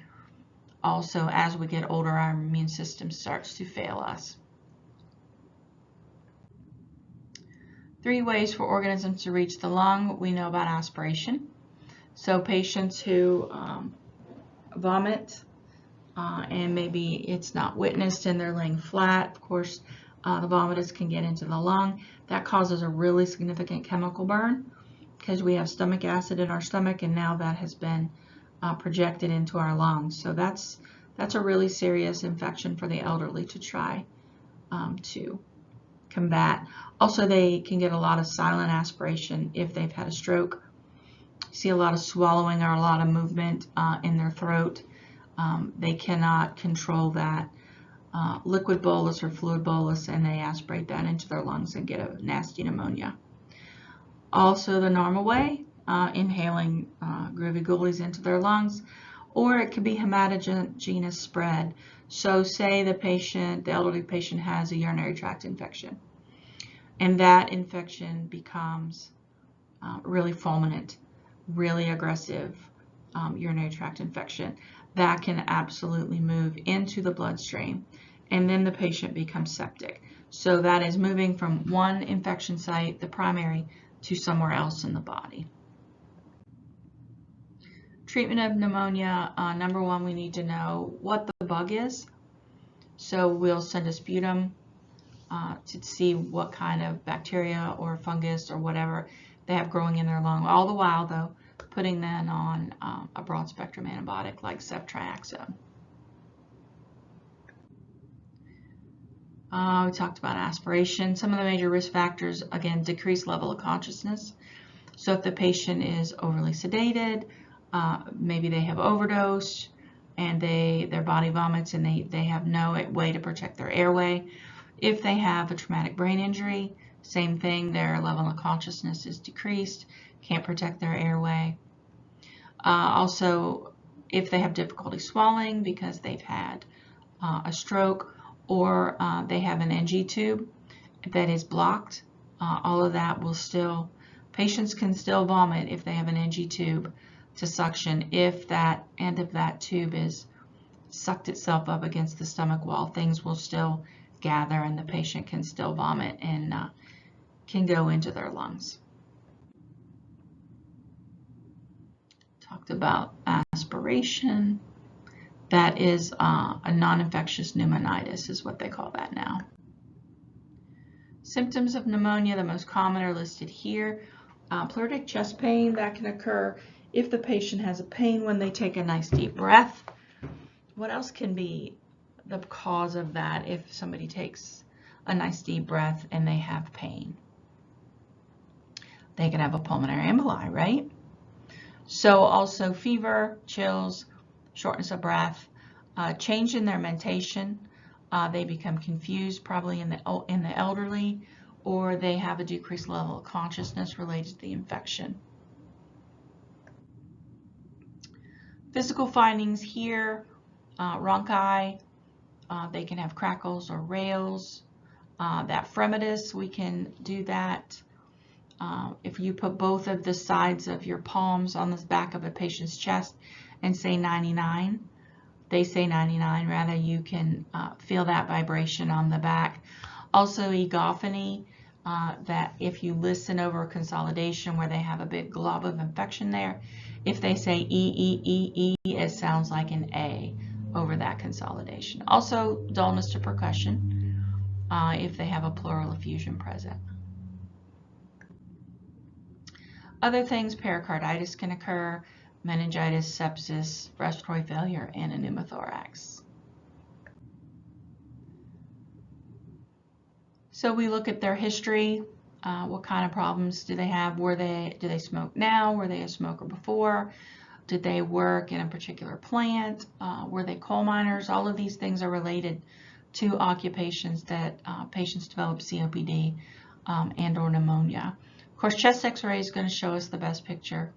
also, as we get older, our immune system starts to fail us. 3 ways for organisms to reach the lung. We know about aspiration. So patients who vomit and maybe it's not witnessed and they're laying flat, of course, the vomitus can get into the lung. That causes a really significant chemical burn because we have stomach acid in our stomach, and now that has been projected into our lungs. So that's a really serious infection for the elderly to try to combat. Also, they can get a lot of silent aspiration if they've had a stroke. You see a lot of swallowing or a lot of movement in their throat. They cannot control that liquid bolus or fluid bolus, and they aspirate that into their lungs and get a nasty pneumonia. Also, the normal way, inhaling groovy ghoulies into their lungs, or it could be hematogenous spread. So say the elderly patient has a urinary tract infection, and that infection becomes really fulminant, really aggressive urinary tract infection. That can absolutely move into the bloodstream, and then the patient becomes septic. So that is moving from one infection site, the primary, to somewhere else in the body. Treatment of pneumonia, number one, we need to know what the bug is. So we'll send a sputum to see what kind of bacteria or fungus or whatever they have growing in their lung. All the while, though, putting them on a broad spectrum antibiotic like ceftriaxone. We talked about aspiration. Some of the major risk factors, again, decreased level of consciousness. So if the patient is overly sedated, maybe they have overdosed and their body vomits and they have no way to protect their airway. If they have a traumatic brain injury, same thing, their level of consciousness is decreased, can't protect their airway. Also, if they have difficulty swallowing because they've had a stroke, or they have an NG tube that is blocked, all of that will still, patients can still vomit if they have an NG tube to suction. If that end of that tube is sucked itself up against the stomach wall, things will still gather and the patient can still vomit and can go into their lungs. Talked about aspiration. That is a non-infectious pneumonitis is what they call that now. Symptoms of pneumonia, the most common are listed here. Pleuritic chest pain, that can occur if the patient has a pain when they take a nice deep breath. What else can be the cause of that if somebody takes a nice deep breath and they have pain? They can have a pulmonary emboli, right? So also fever, chills, shortness of breath, change in their mentation. They become confused, probably in the elderly, or they have a decreased level of consciousness related to the infection. Physical findings here, rhonchi, they can have crackles or rales. That fremitus, we can do that. If you put both of the sides of your palms on the back of a patient's chest and say 99, they say 99, rather, you can feel that vibration on the back. Also egophony, that if you listen over a consolidation where they have a big glob of infection there, if they say E, E, E, E, it sounds like an A over that consolidation. Also dullness to percussion, if they have a pleural effusion present. Other things, pericarditis can occur, meningitis, sepsis, respiratory failure, and a pneumothorax. So we look at their history. What kind of problems do they have? Do they smoke now? Were they a smoker before? Did they work in a particular plant? Were they coal miners? All of these things are related to occupations that patients develop COPD and or pneumonia. Of course, chest x-ray is going to show us the best picture.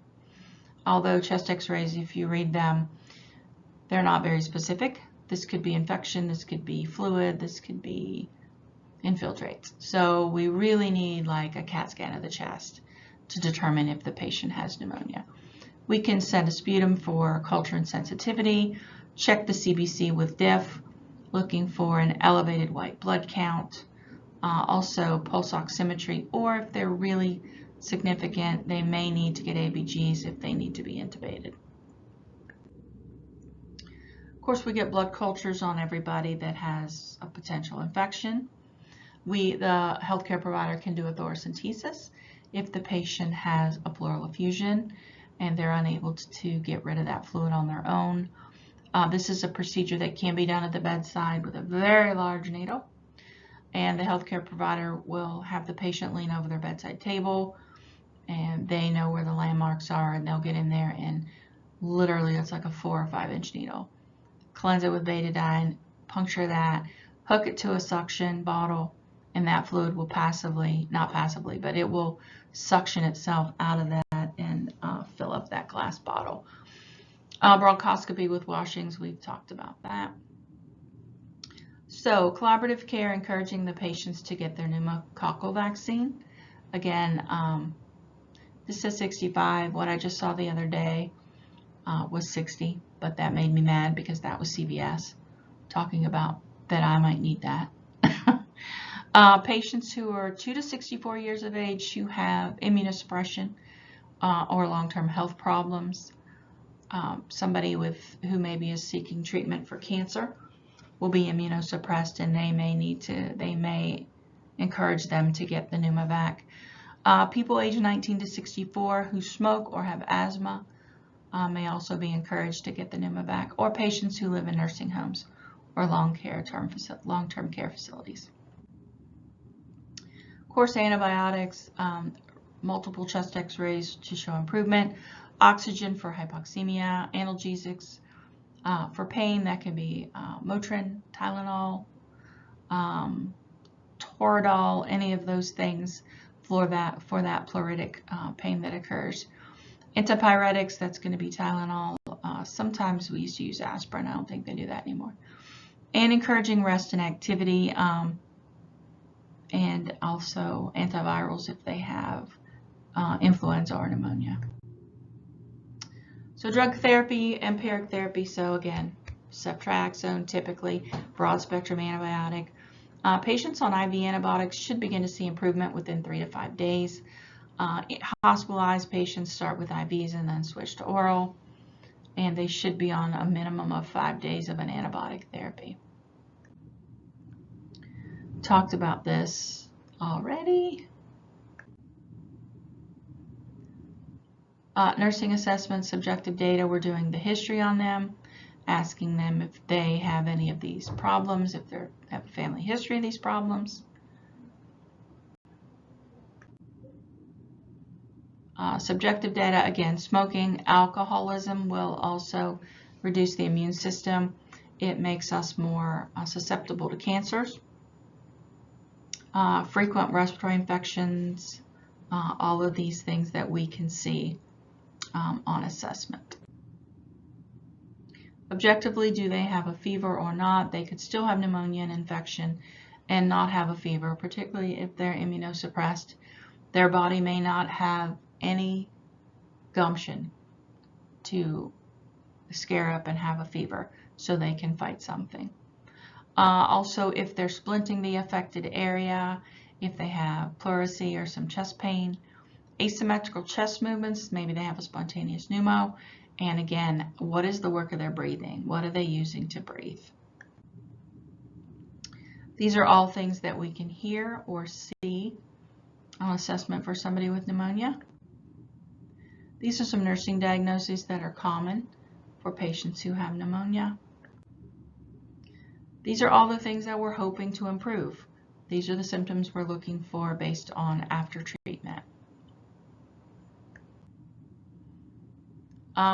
Although chest x-rays, if you read them, they're not very specific. This could be infection, this could be fluid, this could be infiltrates. So we really need like a CAT scan of the chest to determine if the patient has pneumonia. We can send a sputum for culture and sensitivity, check the CBC with diff, looking for an elevated white blood count, also pulse oximetry, or if they're really significant, they may need to get ABGs if they need to be intubated. Of course, we get blood cultures on everybody that has a potential infection. The healthcare provider can do a thoracentesis if the patient has a pleural effusion and they're unable to get rid of that fluid on their own. This is a procedure that can be done at the bedside with a very large needle, and the healthcare provider will have the patient lean over their bedside table, and they know where the landmarks are, and they'll get in there and literally it's like a 4 or 5 inch needle. Cleanse it with betadine, puncture that, hook it to a suction bottle, and that fluid will not passively, but it will suction itself out of that and fill up that glass bottle. Bronchoscopy with washings, we've talked about that. So collaborative care, encouraging the patients to get their pneumococcal vaccine. Again, this says 65. What I just saw the other day was 60, but that made me mad because that was CVS talking about that I might need that. Patients who are 2 to 64 years of age who have immunosuppression or long-term health problems. Somebody who maybe is seeking treatment for cancer will be immunosuppressed, and they may encourage them to get the Pneumovac. People aged 19 to 64 who smoke or have asthma may also be encouraged to get the Pneumovac, or patients who live in nursing homes or long-term care facilities. Of course, antibiotics, multiple chest x-rays to show improvement, oxygen for hypoxemia, analgesics for pain, that can be Motrin, Tylenol, Toradol, any of those things for that pleuritic pain that occurs. Antipyretics, that's going to be Tylenol. Sometimes we used to use aspirin. I don't think they do that anymore. And encouraging rest and activity, and also antivirals if they have influenza or pneumonia. So drug therapy, empiric therapy, so again, ceftriaxone, typically broad spectrum antibiotic. Patients on IV antibiotics should begin to see improvement within 3 to 5 days. Hospitalized patients start with IVs and then switch to oral, and they should be on a minimum of 5 days of an antibiotic therapy. Talked about this already. Nursing assessments, subjective data, we're doing the history on them, asking them if they have any of these problems, if they have a family history of these problems. Subjective data, again, smoking, alcoholism will also reduce the immune system. It makes us more susceptible to cancers. Frequent respiratory infections, all of these things that we can see on assessment. Objectively, do they have a fever or not? They could still have pneumonia and infection and not have a fever, particularly if they're immunosuppressed. Their body may not have any gumption to scare up and have a fever, so they can fight something. Also, if they're splinting the affected area, if they have pleurisy or some chest pain, asymmetrical chest movements, maybe they have a spontaneous pneumo, and again, what is the work of their breathing? What are they using to breathe? These are all things that we can hear or see on assessment for somebody with pneumonia. These are some nursing diagnoses that are common for patients who have pneumonia. These are all the things that we're hoping to improve. These are the symptoms we're looking for based on after treatment.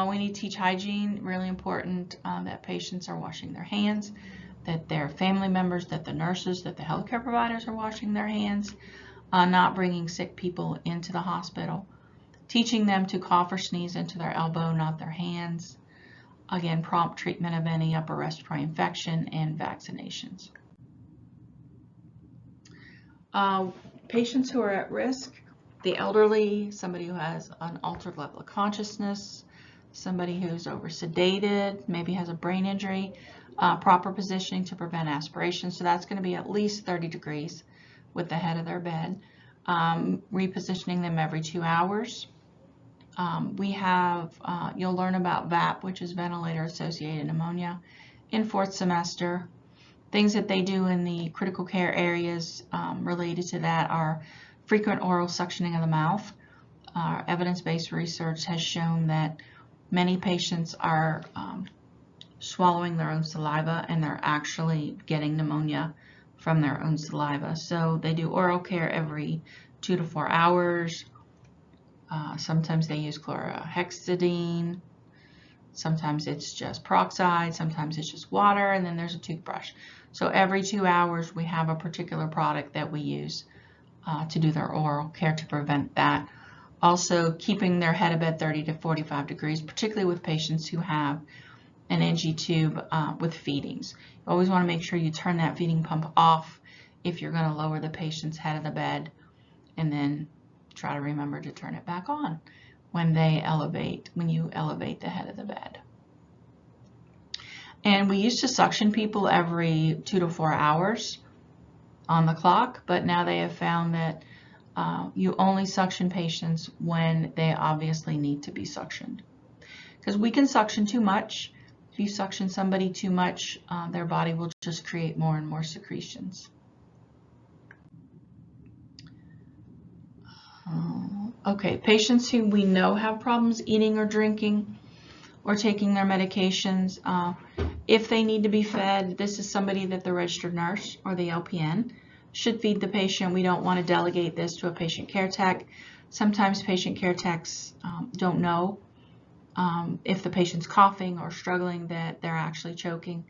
We need to teach hygiene, really important, that patients are washing their hands, that their family members, that the nurses, that the healthcare providers are washing their hands, not bringing sick people into the hospital. Teaching them to cough or sneeze into their elbow, not their hands. Again, prompt treatment of any upper respiratory infection and vaccinations. Patients who are at risk, the elderly, somebody who has an altered level of consciousness, somebody who's over sedated, maybe has a brain injury, proper positioning to prevent aspiration. So that's going to be at least 30 degrees with the head of their bed. Repositioning them every 2 hours. We have, you'll learn about VAP, which is ventilator-associated pneumonia, in 4th semester. Things that they do in the critical care areas related to that are frequent oral suctioning of the mouth. Evidence-based research has shown that many patients are swallowing their own saliva, and they're actually getting pneumonia from their own saliva. So they do oral care every 2 to 4 hours. Sometimes they use chlorhexidine. Sometimes it's just peroxide. Sometimes it's just water, and then there's a toothbrush. So every 2 hours we have a particular product that we use to do their oral care to prevent that. Also keeping their head above 30 to 45 degrees, particularly with patients who have an NG tube with feedings. You always want to make sure you turn that feeding pump off if you're going to lower the patient's head of the bed, and then try to remember to turn it back on when you elevate the head of the bed. And we used to suction people every 2 to 4 hours on the clock, but now they have found that you only suction patients when they obviously need to be suctioned. Because we can suction too much. If you suction somebody too much, their body will just create more and more secretions. Okay, patients who we know have problems eating or drinking or taking their medications, if they need to be fed, this is somebody that the registered nurse or the LPN should feed the patient. We don't want to delegate this to a patient care tech. Sometimes patient care techs don't know if the patient's coughing or struggling, that they're actually choking,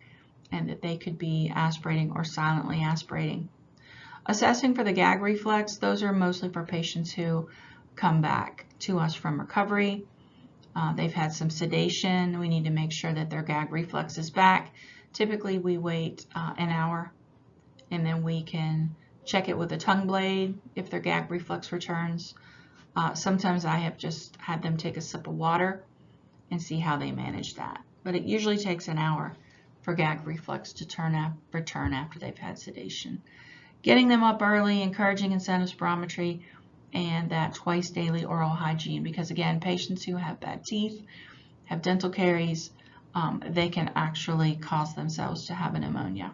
and that they could be aspirating or silently aspirating. Assessing for the gag reflex, those are mostly for patients who come back to us from recovery. They've had some sedation. We need to make sure that their gag reflex is back. Typically we wait an hour, and then we can check it with a tongue blade if their gag reflex returns. Sometimes I have just had them take a sip of water and see how they manage that. But it usually takes an hour for gag reflex to return after they've had sedation. Getting them up early, encouraging incentive spirometry, and that twice daily oral hygiene, because again, patients who have bad teeth, have dental caries, they can actually cause themselves to have a pneumonia.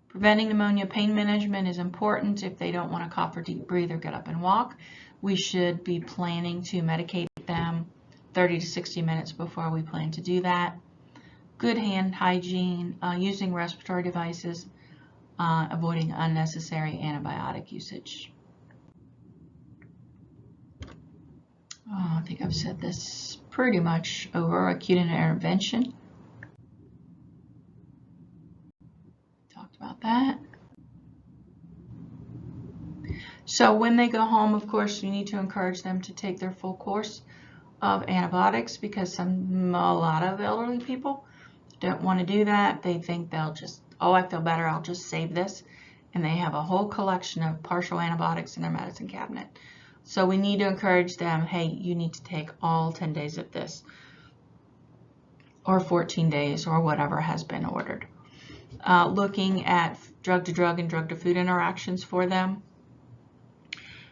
Preventing pneumonia pain management is important. If they don't want to cough or deep breathe or get up and walk, we should be planning to medicate them 30 to 60 minutes before we plan to do that. Good hand hygiene, using respiratory devices, avoiding unnecessary antibiotic usage. I think I've said this pretty much over. Acute intervention. Talked about that. So when they go home, of course, you need to encourage them to take their full course of antibiotics, because a lot of elderly people don't want to do that. They think they'll just, oh, I feel better, I'll just save this. And they have a whole collection of partial antibiotics in their medicine cabinet. So we need to encourage them, hey, you need to take all 10 days of this, or 14 days, or whatever has been ordered. Looking at drug-to-drug and drug-to-food interactions for them.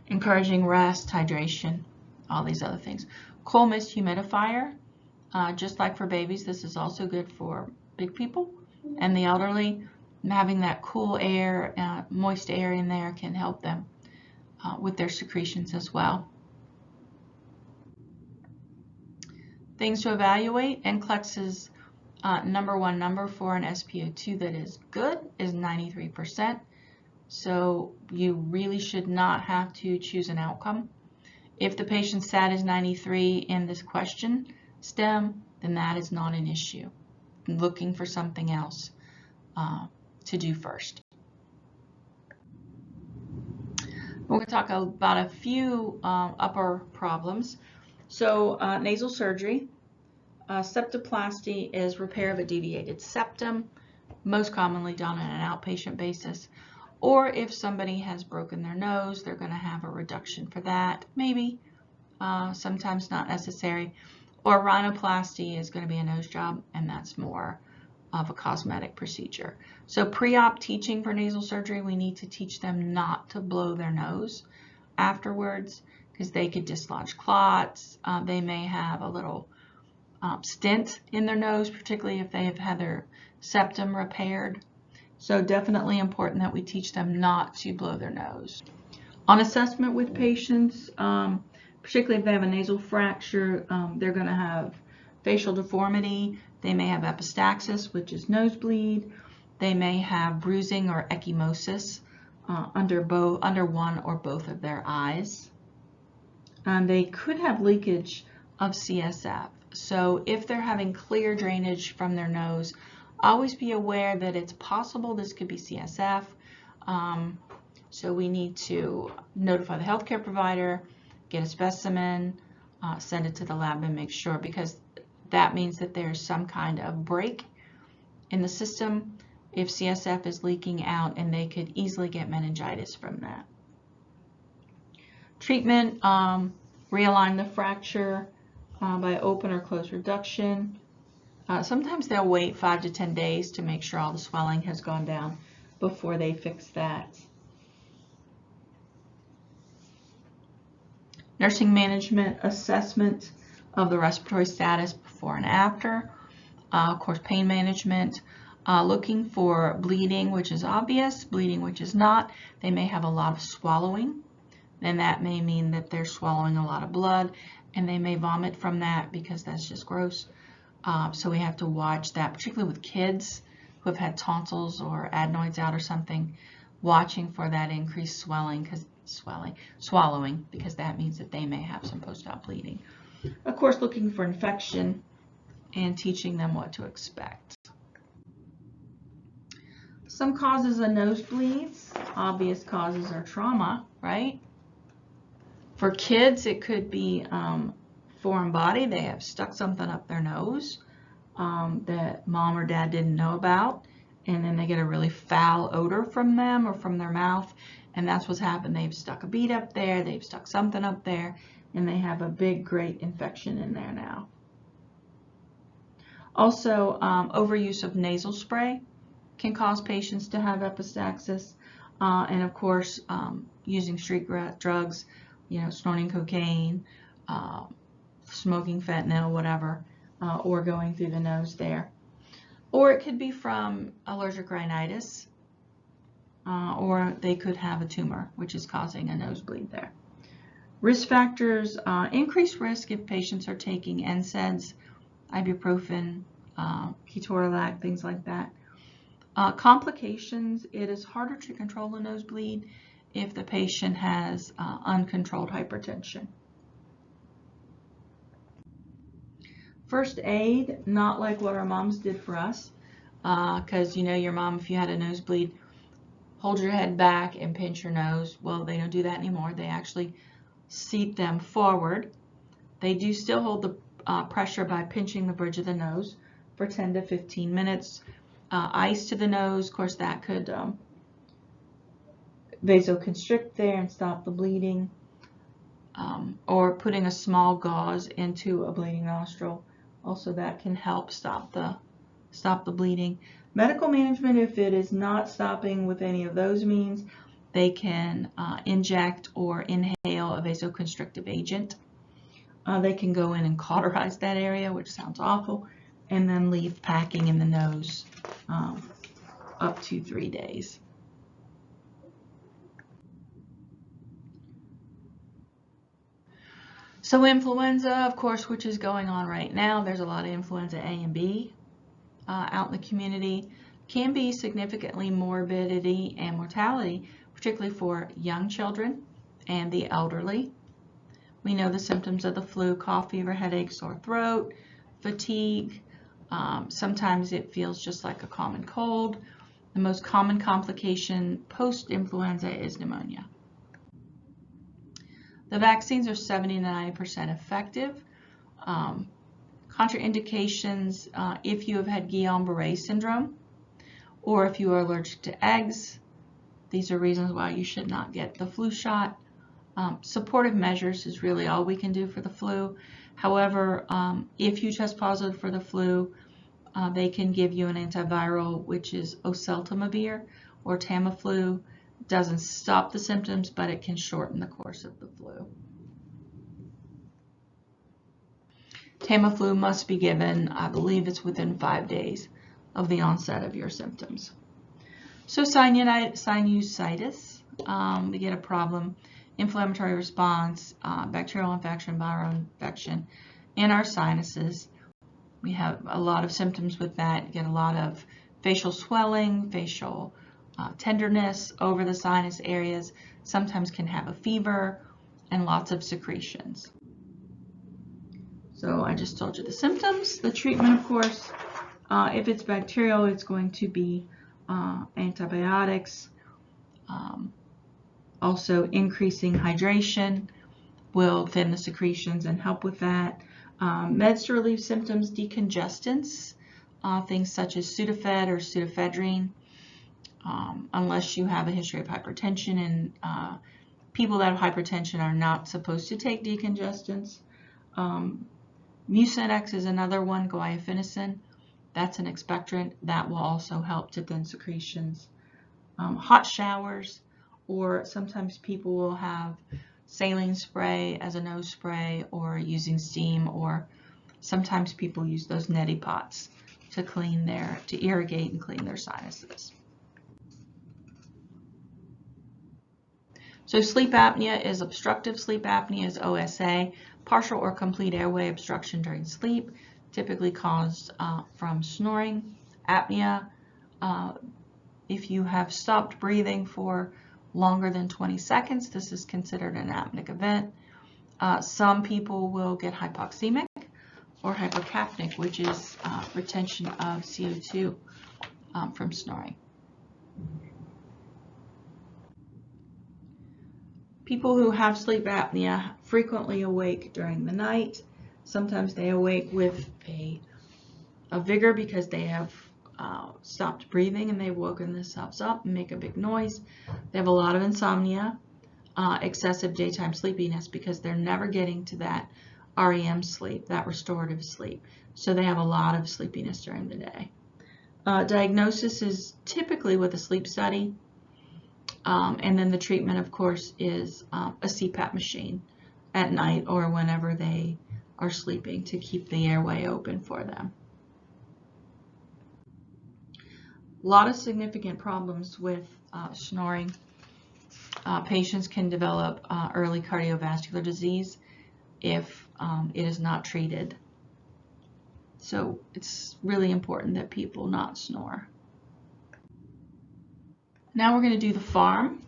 Encouraging rest, hydration, all these other things. Cool mist humidifier. Just like for babies, this is also good for big people and the elderly. Having that cool air, moist air in there can help them with their secretions as well. Things to evaluate. NCLEX is Number one number for an SpO2 that is good is 93%. So you really should not have to choose an outcome. If the patient's SAT is 93 in this question stem, then that is not an issue. I'm looking for something else to do first. We're going to talk about a few upper problems. So nasal surgery. Septoplasty is repair of a deviated septum, most commonly done on an outpatient basis. Or if somebody has broken their nose, they're going to have a reduction for that. Maybe, sometimes not necessary. Or rhinoplasty is going to be a nose job, and that's more of a cosmetic procedure. So pre-op teaching for nasal surgery, we need to teach them not to blow their nose afterwards because they could dislodge clots. They may have a little stent in their nose, particularly if they have had their septum repaired. So definitely important that we teach them not to blow their nose. On assessment with patients, particularly if they have a nasal fracture, they're going to have facial deformity. They may have epistaxis, which is nosebleed. They may have bruising or ecchymosis under one or both of their eyes. And they could have leakage of CSF. So if they're having clear drainage from their nose, always be aware that it's possible this could be CSF. So we need to notify the healthcare provider, get a specimen, send it to the lab and make sure, because that means that there's some kind of break in the system if CSF is leaking out, and they could easily get meningitis from that. Treatment, realign the fracture by open or closed reduction. Sometimes they'll wait 5 to 10 days to make sure all the swelling has gone down before they fix that. Nursing management assessment of the respiratory status before and after. Of course, pain management, looking for bleeding, which is obvious, bleeding, which is not. They may have a lot of swallowing, and that may mean that they're swallowing a lot of blood, and they may vomit from that because that's just gross. So we have to watch that, particularly with kids who have had tonsils or adenoids out or something, watching for that increased swallowing, because that means that they may have some post-op bleeding. Of course, looking for infection and teaching them what to expect. Some causes of nosebleeds, obvious causes are trauma, right? For kids, it could be foreign body. They have stuck something up their nose that mom or dad didn't know about, and then they get a really foul odor from them or from their mouth, and that's what's happened. They've stuck a bead up there, they've stuck something up there, and they have a big, great infection in there now. Also, overuse of nasal spray can cause patients to have epistaxis, and of course, using street drugs, snorting cocaine, smoking fentanyl, whatever, or going through the nose there. Or it could be from allergic rhinitis, or they could have a tumor, which is causing a nosebleed there. Risk factors, increased risk if patients are taking NSAIDs, ibuprofen, ketorolac, things like that. Complications, it is harder to control a nosebleed if the patient has uncontrolled hypertension. First aid, not like what our moms did for us, because your mom, if you had a nosebleed, hold your head back and pinch your nose. Well, they don't do that anymore. They actually seat them forward. They do still hold the pressure by pinching the bridge of the nose for 10 to 15 minutes. Ice to the nose, of course, that could vasoconstrict there and stop the bleeding. Or putting a small gauze into a bleeding nostril, also that can help stop the bleeding. Medical management, if it is not stopping with any of those means, they can inject or inhale a vasoconstrictive agent. They can go in and cauterize that area, which sounds awful, and then leave packing in the nose up to 3 days. So influenza, of course, which is going on right now. There's a lot of influenza A and B. out in the community can be significantly morbidity and mortality, particularly for young children and the elderly. We know the symptoms of the flu: cough, fever, headache, sore throat, fatigue. Sometimes it feels just like a common cold. The most common complication post-influenza is pneumonia. The vaccines are 70 to 90% effective. Contraindications, if you have had Guillain-Barré syndrome or if you are allergic to eggs, these are reasons why you should not get the flu shot. Supportive measures is really all we can do for the flu. However, if you test positive for the flu, they can give you an antiviral, which is oseltamivir or Tamiflu. Doesn't stop the symptoms, but it can shorten the course of the flu. Tamiflu must be given, I believe it's within 5 days of the onset of your symptoms. So sinusitis, we get a problem, inflammatory response, bacterial infection, viral infection in our sinuses. We have a lot of symptoms with that. You get a lot of facial swelling, facial tenderness over the sinus areas, sometimes can have a fever, and lots of secretions. So I just told you the symptoms. The treatment, of course, if it's bacterial, it's going to be antibiotics. Also, increasing hydration will thin the secretions and help with that. Meds to relieve symptoms: decongestants, things such as Sudafed or pseudoephedrine, unless you have a history of hypertension, and people that have hypertension are not supposed to take decongestants. Mucinex is another one, guaifenesin. That's an expectorant that will also help to thin secretions. Hot showers, or sometimes people will have saline spray as a nose spray, or using steam, or sometimes people use those neti pots to irrigate and clean their sinuses. So sleep apnea is obstructive sleep apnea, is OSA, partial or complete airway obstruction during sleep, typically caused from snoring. Apnea, if you have stopped breathing for longer than 20 seconds, this is considered an apneic event. Some people will get hypoxemic or hypocapnic, which is retention of CO2 from snoring. People who have sleep apnea frequently awake during the night. Sometimes they awake with a vigor because they have stopped breathing and they've woken themselves up and make a big noise. They have a lot of insomnia, excessive daytime sleepiness, because they're never getting to that REM sleep, that restorative sleep. So they have a lot of sleepiness during the day. Diagnosis is typically with a sleep study. And then the treatment, of course, is a CPAP machine at night or whenever they are sleeping to keep the airway open for them. A lot of significant problems with snoring. Patients can develop early cardiovascular disease if it is not treated. So it's really important that people not snore. Now we're going to do the farm.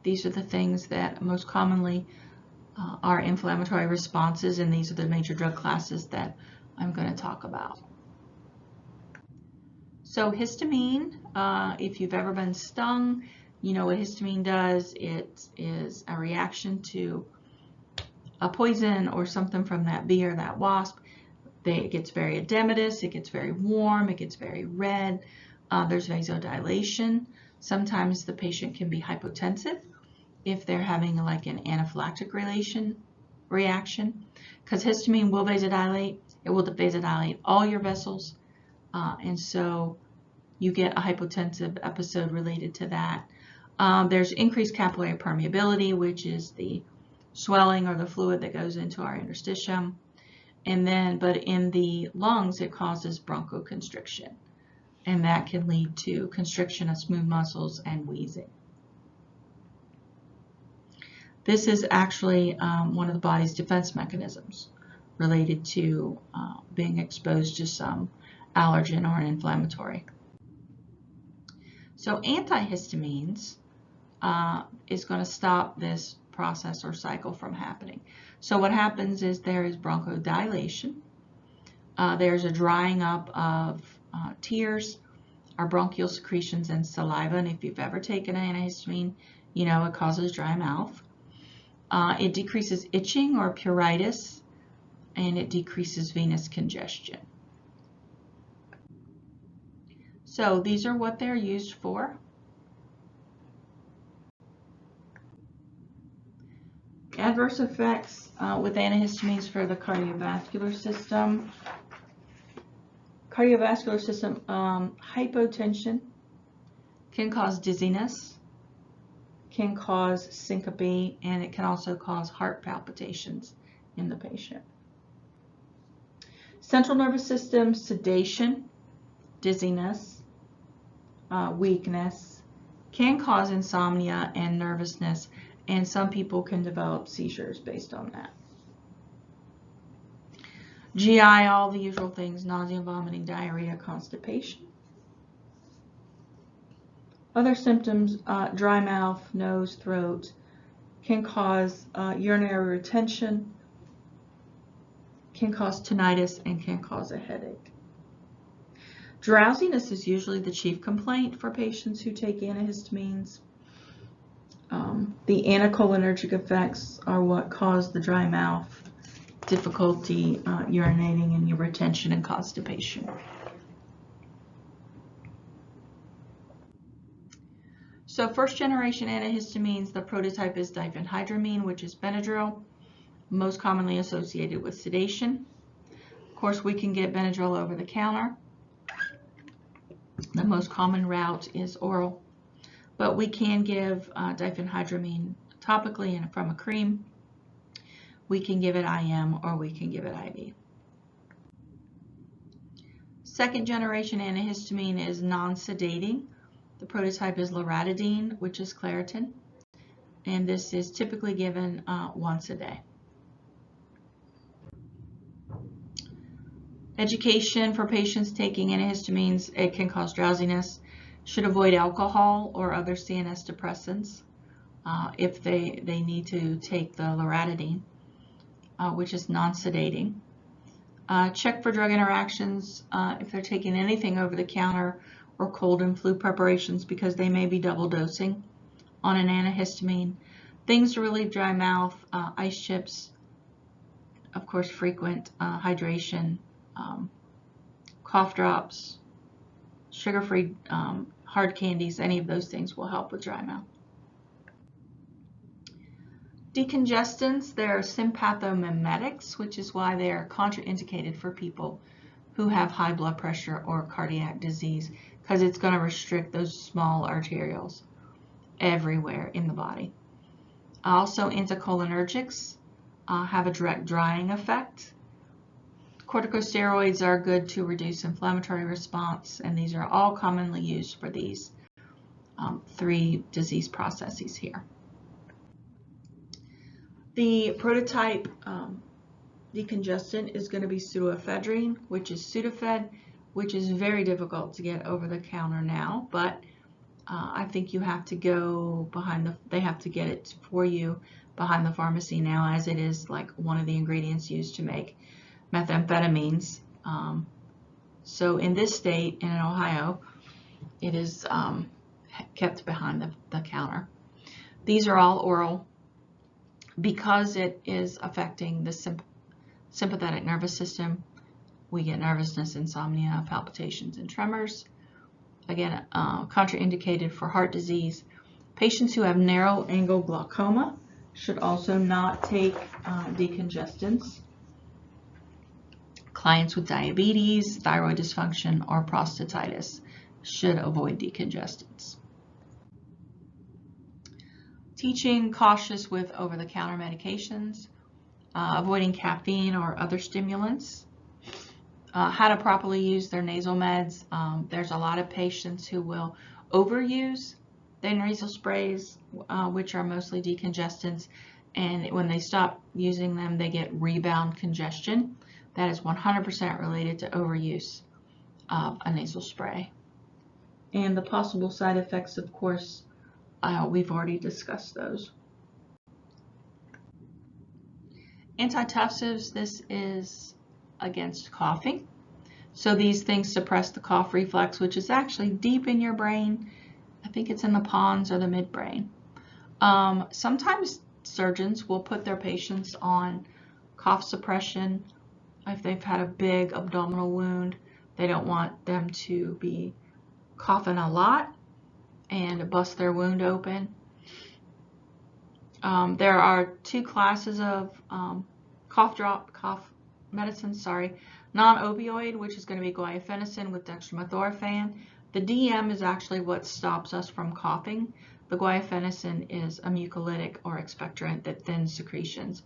These are the things that most commonly are inflammatory responses, and these are the major drug classes that I'm going to talk about. So histamine, if you've ever been stung, you know what histamine does. It is a reaction to a poison or something from that bee or that wasp. It gets very edematous, it gets very warm, it gets very red. There's vasodilation. Sometimes the patient can be hypotensive if they're having like an anaphylactic reaction, because histamine will vasodilate. It will vasodilate all your vessels, and so you get a hypotensive episode related to that. There's increased capillary permeability, which is the swelling or the fluid that goes into our interstitium. And then, but in the lungs, it causes bronchoconstriction, and that can lead to constriction of smooth muscles and wheezing. This is actually one of the body's defense mechanisms related to being exposed to some allergen or an inflammatory. So antihistamines is going to stop this process or cycle from happening. So what happens is there is bronchodilation. There's a drying up of tears, our bronchial secretions, and saliva. And if you've ever taken an antihistamine, you know it causes dry mouth. It decreases itching or pruritus, and it decreases venous congestion. So these are what they're used for. Adverse effects with antihistamines for the cardiovascular system. Cardiovascular system, hypotension can cause dizziness, can cause syncope, and it can also cause heart palpitations in the patient. Central nervous system, sedation, dizziness, weakness, can cause insomnia and nervousness, and some people can develop seizures based on that. GI, all the usual things: nausea, vomiting, diarrhea, constipation. Other symptoms, dry mouth, nose, throat, can cause urinary retention, can cause tinnitus, and can cause a headache. Drowsiness is usually the chief complaint for patients who take antihistamines. The anticholinergic effects are what cause the dry mouth, difficulty urinating, and your retention and constipation. So first generation antihistamines, the prototype is diphenhydramine, which is Benadryl, most commonly associated with sedation. Of course, we can get Benadryl over the counter. The most common route is oral, but we can give diphenhydramine topically and from a cream. We can give it IM or we can give it IV. Second generation antihistamine is non-sedating. The prototype is loratadine, which is Claritin, and this is typically given once a day. Education for patients taking antihistamines: it can cause drowsiness. Should avoid alcohol or other CNS depressants if they need to take the loratadine, which is non-sedating. Check for drug interactions if they're taking anything over the counter or cold and flu preparations, because they may be double dosing on an antihistamine. Things to relieve dry mouth: ice chips, of course, frequent hydration, cough drops, sugar-free hard candies. Any of those things will help with dry mouth. Decongestants, they're sympathomimetics, which is why they are contraindicated for people who have high blood pressure or cardiac disease, because it's going to restrict those small arterioles everywhere in the body. Also, anticholinergics have a direct drying effect. Corticosteroids are good to reduce inflammatory response, and these are all commonly used for these three disease processes here. The prototype decongestant is going to be pseudoephedrine, which is Sudafed, which is very difficult to get over the counter now, but I think you have to go behind they have to get it for you behind the pharmacy now, as it is like one of the ingredients used to make methamphetamines. So in this state, in Ohio, it is kept behind the counter. These are all oral. Because it is affecting the sympathetic nervous system, we get nervousness, insomnia, palpitations, and tremors. Again, contraindicated for heart disease. Patients who have narrow angle glaucoma should also not take decongestants. Clients with diabetes, thyroid dysfunction, or prostatitis should avoid decongestants. Teaching: cautious with over-the-counter medications, avoiding caffeine or other stimulants, how to properly use their nasal meds. There's a lot of patients who will overuse their nasal sprays, which are mostly decongestants, and when they stop using them, they get rebound congestion. That is 100% related to overuse of a nasal spray. And the possible side effects, of course, we've already discussed those. Antitussives, this is against coughing. So these things suppress the cough reflex, which is actually deep in your brain. I think it's in the pons or the midbrain. Sometimes surgeons will put their patients on cough suppression if they've had a big abdominal wound. They don't want them to be coughing a lot and bust their wound open. There are two classes of cough medicine, non-opioid, which is going to be guaifenesin with dextromethorphan. The DM is actually what stops us from coughing. The guaifenesin is a mucolytic or expectorant that thins secretions.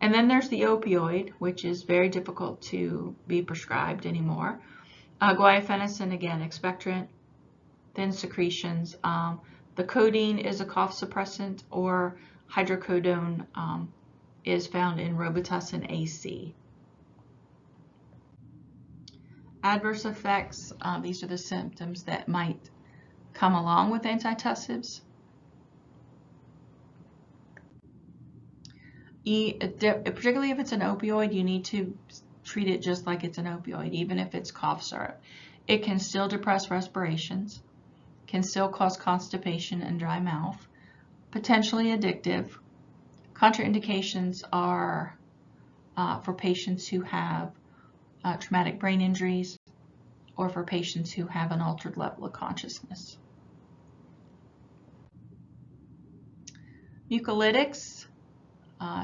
And then there's the opioid, which is very difficult to be prescribed anymore. Guaifenesin, again, expectorant, thins secretions. The codeine is a cough suppressant, or hydrocodone is found in Robitussin AC. Adverse effects, these are the symptoms that might come along with antitussives. Particularly if it's an opioid, you need to treat it just like it's an opioid, even if it's cough syrup. It can still depress respirations, can still cause constipation and dry mouth, potentially addictive. Contraindications are for patients who have traumatic brain injuries or for patients who have an altered level of consciousness. Mucolytics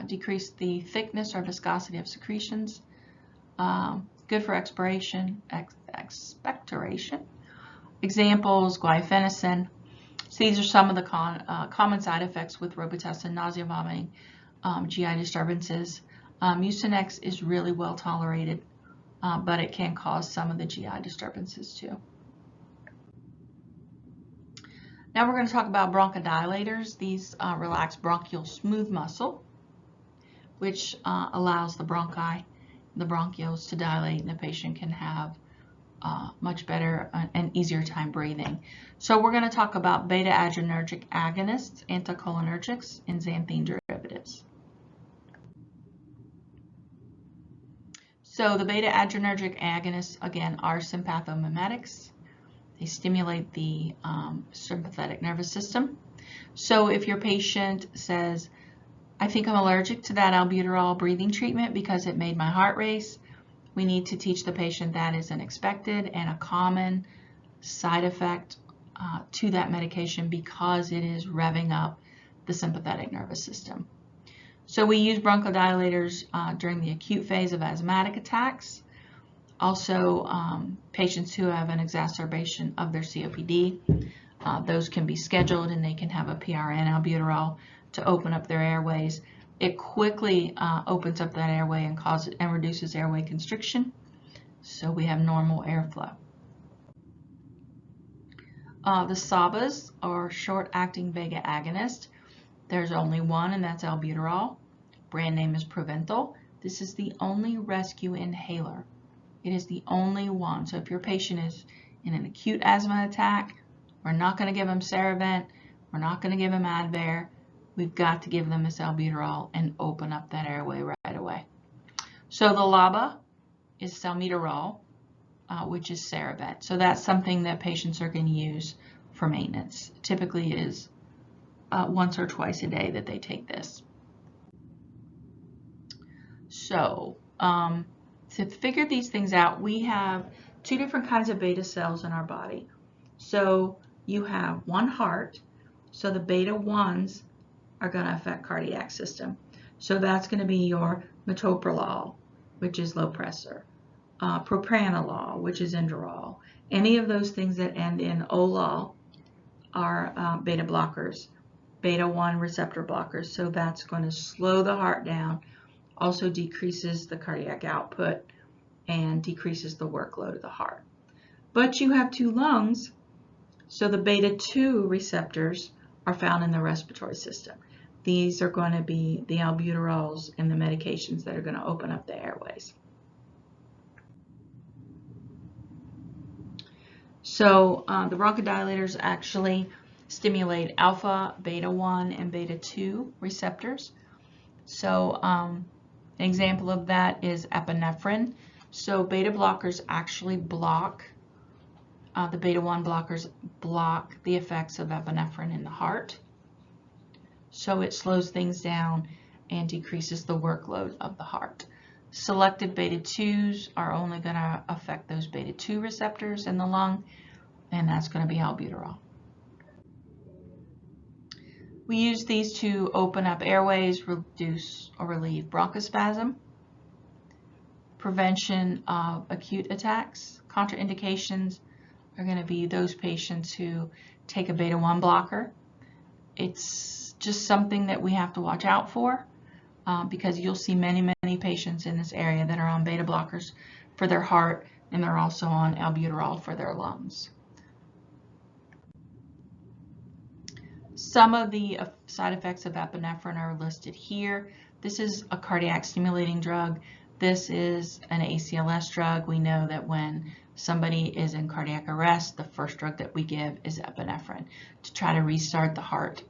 decrease the thickness or viscosity of secretions, good for expectoration. Examples, guaifenesin. So these are some of the common side effects with Robitussin: nausea, vomiting, GI disturbances. Mucinex is really well tolerated, but it can cause some of the GI disturbances too. Now we're going to talk about bronchodilators. These relax bronchial smooth muscle, which allows the bronchi, the bronchioles to dilate, and the patient can have much better and easier time breathing. So we're going to talk about beta-adrenergic agonists, anticholinergics, and xanthine derivatives. So the beta-adrenergic agonists, again, are sympathomimetics. They stimulate the sympathetic nervous system. So if your patient says, I think I'm allergic to that albuterol breathing treatment because it made my heart race, we need to teach the patient that is an expected and a common side effect to that medication because it is revving up the sympathetic nervous system. So we use bronchodilators during the acute phase of asthmatic attacks. Also, patients who have an exacerbation of their COPD, those can be scheduled and they can have a PRN albuterol to open up their airways. It quickly opens up that airway and reduces airway constriction, so we have normal airflow. The SABAs, or short-acting vega agonist, there's only one, and that's albuterol. Brand name is Proventil. This is the only rescue inhaler. It is the only one. So if your patient is in an acute asthma attack, we're not going to give them Ceravent, we're not going to give them Advair. We've got to give them this albuterol and open up that airway right away. So the LABA is salmeterol, which is Ceravent. So that's something that patients are going to use for maintenance. Typically it is once or twice a day that they take this. So to figure these things out, we have two different kinds of beta cells in our body. So you have one heart, so the beta 1s are going to affect cardiac system. So that's going to be your metoprolol, which is low pressor, propranolol, which is Inderal. Any of those things that end in olol are beta blockers, beta 1 receptor blockers. So that's going to slow the heart down, also decreases the cardiac output and decreases the workload of the heart. But you have two lungs, so the beta 2 receptors are found in the respiratory system. these are going to be the albuterols and the medications that are going to open up the airways. So the bronchodilators actually stimulate alpha, beta 1, and beta 2 receptors. So an example of that is epinephrine. So beta blockers actually block, the beta 1 blockers block the effects of epinephrine in the heart. So it slows things down and decreases the workload of the heart. Selective beta 2s are only going to affect those beta 2 receptors in the lung, and that's going to be albuterol. We use these to open up airways, reduce or relieve bronchospasm, prevention of acute attacks. Contraindications are going to be those patients who take a beta 1 blocker. It's just something that we have to watch out for because you'll see many patients in this area that are on beta blockers for their heart, and they're also on albuterol for their lungs. Some of the side effects of epinephrine are listed here. This is a cardiac stimulating drug. This is an ACLS drug. We know that when somebody is in cardiac arrest, the first drug that we give is epinephrine to try to restart the heart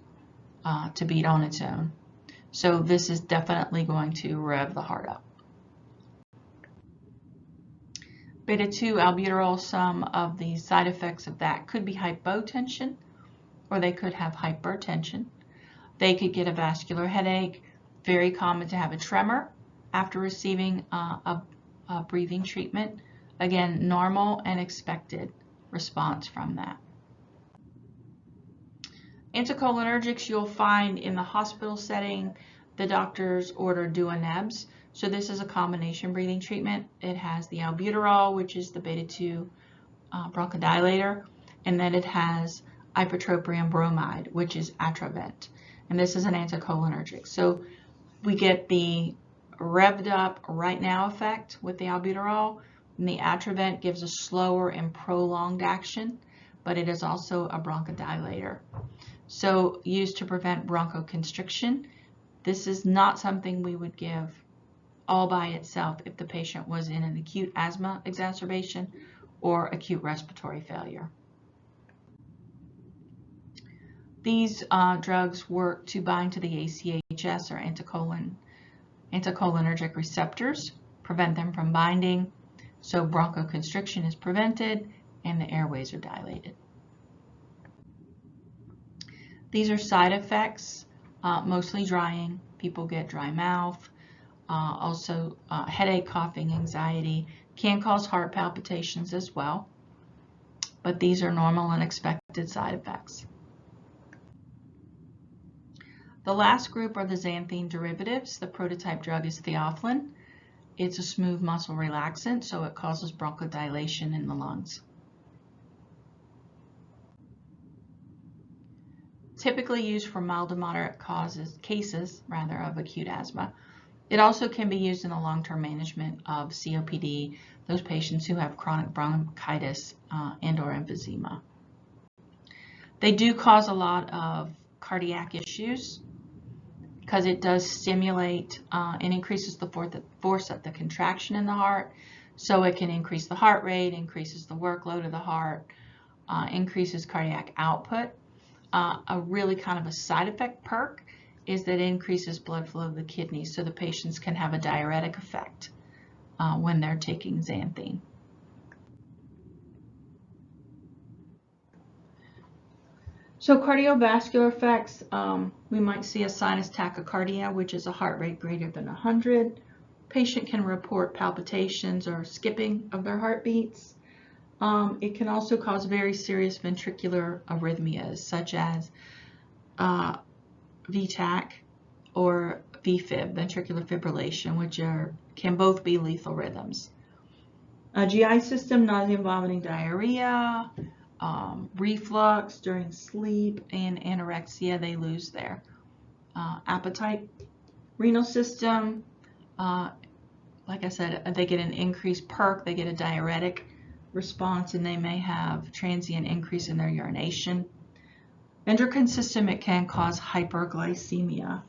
to beat on its own. So this is definitely going to rev the heart up. Beta 2 albuterol, some of the side effects of that could be hypotension, or they could have hypertension. They could get a vascular headache. Very common to have a tremor after receiving a breathing treatment. Again, normal and expected response from that. Anticholinergics you'll find in the hospital setting. The doctors order Duanebs. So this is a combination breathing treatment. It has the albuterol, which is the beta 2 bronchodilator, and then it has ipratropium bromide, which is Atrovent, and this is an anticholinergic. So we get the revved up right now effect with the albuterol, and the Atrovent gives a slower and prolonged action, but it is also a bronchodilator. So used to prevent bronchoconstriction. This is not something we would give all by itself if the patient was in an acute asthma exacerbation or acute respiratory failure. These drugs work to bind to the ACHS or anticholinergic receptors, prevent them from binding, so bronchoconstriction is prevented and the airways are dilated. These are side effects, mostly drying. People get dry mouth, also headache, coughing, anxiety, can cause heart palpitations as well, but these are normal and expected side effects. The last group are the xanthine derivatives. The prototype drug is theophylline. It's a smooth muscle relaxant, so it causes bronchodilation in the lungs. Typically used for mild to moderate cases of acute asthma. It also can be used in the long-term management of COPD, those patients who have chronic bronchitis and/or emphysema. They do cause a lot of cardiac issues because it does stimulate and increases the force of the contraction in the heart, so it can increase the heart rate, increases the workload of the heart, increases cardiac output. A really kind of a side effect perk is that it increases blood flow to the kidneys, so the patients can have a diuretic effect when they're taking xanthine. So cardiovascular effects, we might see a sinus tachycardia, which is a heart rate greater than 100. Patient can report palpitations or skipping of their heartbeats. It can also cause very serious ventricular arrhythmias, such as VTAC or VFib, ventricular fibrillation, which can both be lethal rhythms. GI system, nausea, vomiting, diarrhea, reflux during sleep, and anorexia, they lose their appetite. Renal system, like I said, they get an increased perk, they get a diuretic response, and they may have transient increase in their urination. Endocrine system, it can cause hyperglycemia.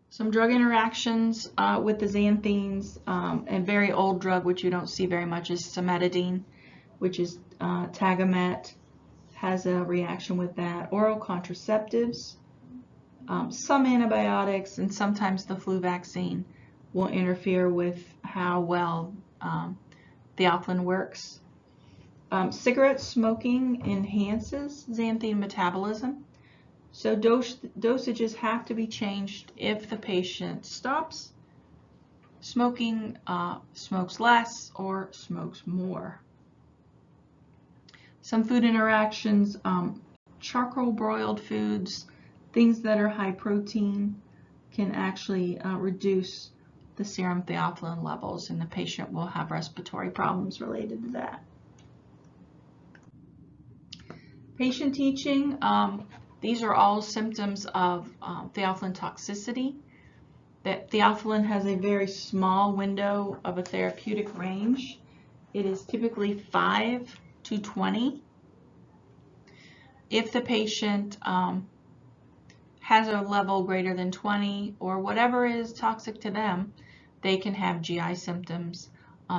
Some drug interactions with the xanthines, and very old drug, which you don't see very much, is cimetidine, which is Tagamet, has a reaction with that. Oral contraceptives, some antibiotics, and sometimes the flu vaccine will interfere with how well theophylline works. Cigarette smoking enhances xanthine metabolism. So dosages have to be changed if the patient stops smoking, smokes less, or smokes more. Some food interactions, charcoal broiled foods, things that are high protein, can actually reduce the serum theophylline levels, and the patient will have respiratory problems related to that. Patient teaching. These are all symptoms of theophylline toxicity. That theophylline has a very small window of a therapeutic range. It is typically 5 to 20. If the patient has a level greater than 20 or whatever is toxic to them, they can have GI symptoms.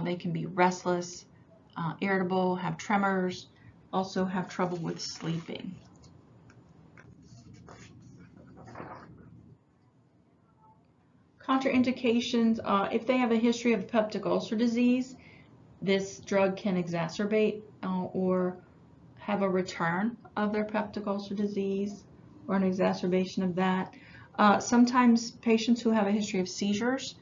They can be restless, irritable, have tremors, also have trouble with sleeping. Contraindications, if they have a history of peptic ulcer disease, this drug can exacerbate or have a return of their peptic ulcer disease or an exacerbation of that. Sometimes patients who have a history of seizures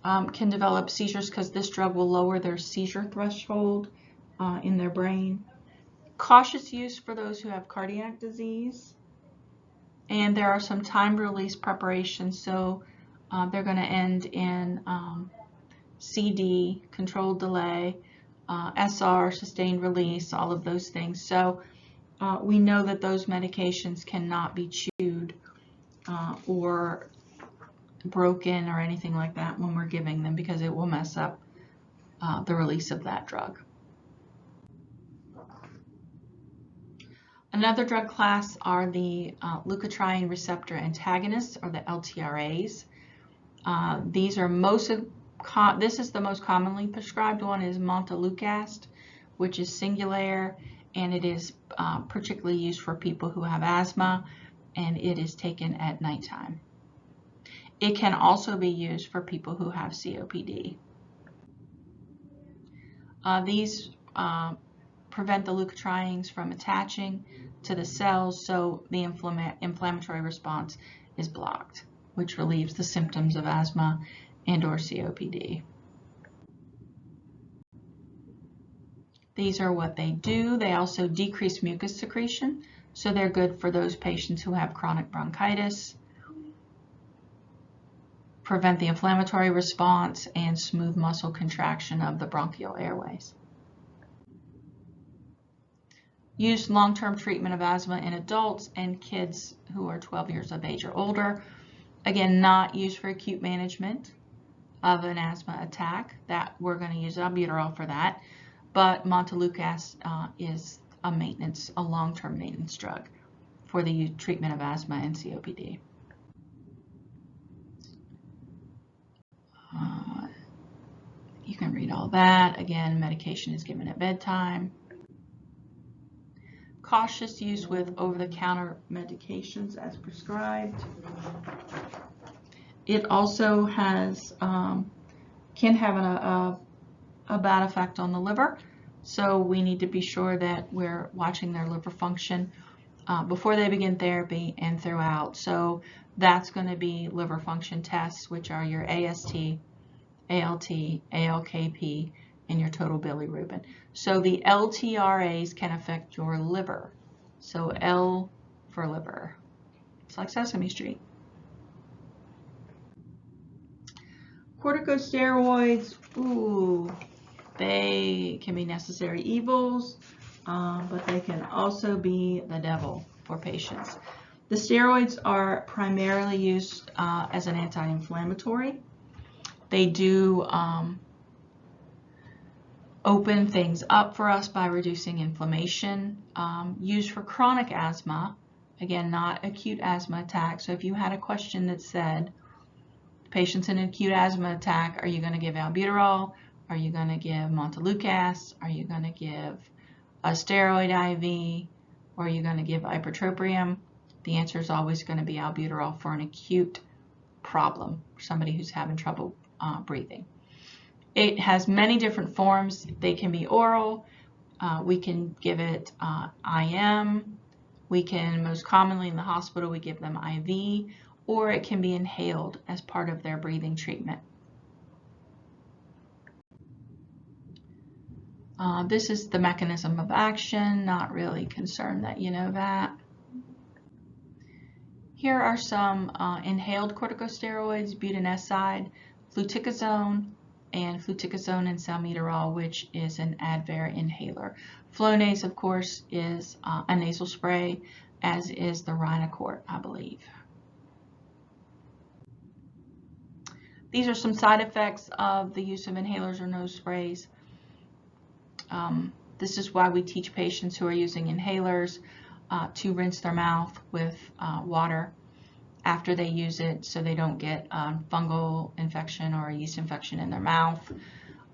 can develop seizures because this drug will lower their seizure threshold in their brain. Cautious use for those who have cardiac disease. And there are some time release preparations, so they're going to end in CD, controlled delay, SR, sustained release, all of those things. So we know that those medications cannot be chewed or broken or anything like that when we're giving them, because it will mess up the release of that drug. Another drug class are the leukotriene receptor antagonists, or the LTRAs. These are this is the most commonly prescribed one, is montelukast, which is Singulair, and it is particularly used for people who have asthma, and it is taken at nighttime. It can also be used for people who have COPD. These prevent the leukotrienes from attaching to the cells, so the inflammatory response is blocked, which relieves the symptoms of asthma and/or COPD. These are what they do. They also decrease mucus secretion, so they're good for those patients who have chronic bronchitis, prevent the inflammatory response, and smooth muscle contraction of the bronchial airways. Used long-term treatment of asthma in adults and kids who are 12 years of age or older. Again, not used for acute management of an asthma attack. That we're going to use albuterol for that, but montelukast is a long-term maintenance drug for the treatment of asthma and COPD. You can read all that. Again, medication is given at bedtime. Cautious use with over-the-counter medications as prescribed. It also has can have a bad effect on the liver, so we need to be sure that we're watching their liver function before they begin therapy and throughout. So that's going to be liver function tests, which are your AST, ALT, ALKP, and your total bilirubin. So the LTRAs can affect your liver. So L for liver. It's like Sesame Street. Corticosteroids, they can be necessary evils, but they can also be the devil for patients. The steroids are primarily used as an anti-inflammatory. They do open things up for us by reducing inflammation. Used for chronic asthma, again, not acute asthma attack. So if you had a question that said, patients in an acute asthma attack, are you going to give albuterol? Are you going to give montelukast? Are you going to give a steroid IV? Or are you going to give ipratropium? The answer is always going to be albuterol for an acute problem, somebody who's having trouble breathing. It has many different forms. They can be oral. We can give it IM. We can, most commonly in the hospital, we give them IV, or it can be inhaled as part of their breathing treatment. This is the mechanism of action. Not really concerned that you know that. Here are some inhaled corticosteroids, butoneside, fluticasone, and fluticasone and salmeterol, which is an Advair inhaler. Flonase, of course, is a nasal spray, as is the Rhinocort, I believe. These are some side effects of the use of inhalers or nose sprays. This is why we teach patients who are using inhalers to rinse their mouth with water after they use it, so they don't get fungal infection or a yeast infection in their mouth.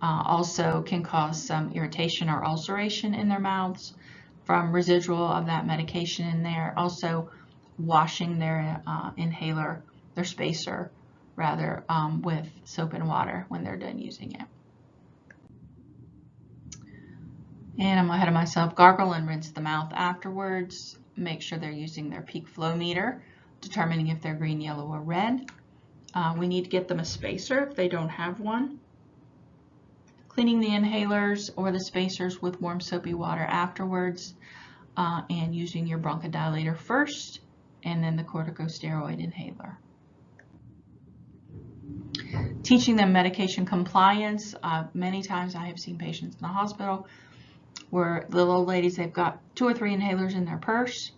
Also can cause some irritation or ulceration in their mouths from residual of that medication in there. Also washing their inhaler, their spacer rather, with soap and water when they're done using it. And I'm ahead of myself. Gargle and rinse the mouth afterwards. Make sure they're using their peak flow meter, determining if they're green, yellow, or red. We need to get them a spacer if they don't have one. Cleaning the inhalers or the spacers with warm soapy water afterwards, and using your bronchodilator first, and then the corticosteroid inhaler. Teaching them medication compliance. Many times I have seen patients in the hospital where the little ladies, they've got 2 or 3 inhalers in their purse,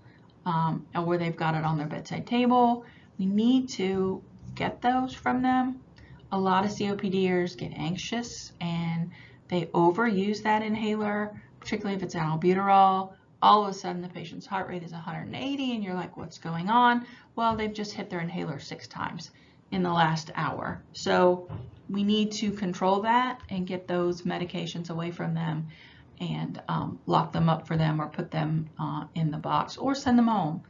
or they've got it on their bedside table. We need to get those from them. A lot of COPDers get anxious and they overuse that inhaler, particularly if it's albuterol. All of a sudden the patient's heart rate is 180 and you're like, what's going on? Well, they've just hit their inhaler 6 times in the last hour. So we need to control that and get those medications away from them, and lock them up for them, or put them in the box, or send them home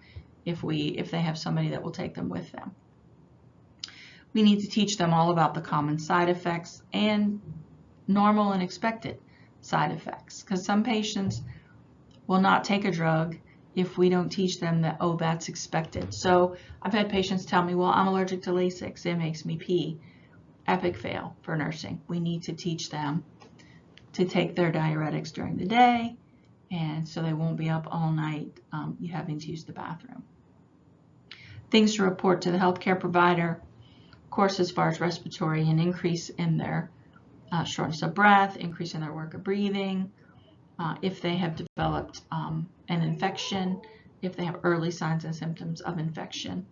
if they have somebody that will take them with them. We need to teach them all about the common side effects and normal and expected side effects, because some patients will not take a drug if we don't teach them that, oh, that's expected. So I've had patients tell me, well, I'm allergic to Lasix, it makes me pee. Epic fail for nursing. We need to teach them to take their diuretics during the day, and so they won't be up all night having to use the bathroom. Things to report to the healthcare provider, of course, as far as respiratory, an increase in their shortness of breath, increase in their work of breathing, if they have developed an infection, if they have early signs and symptoms of infection.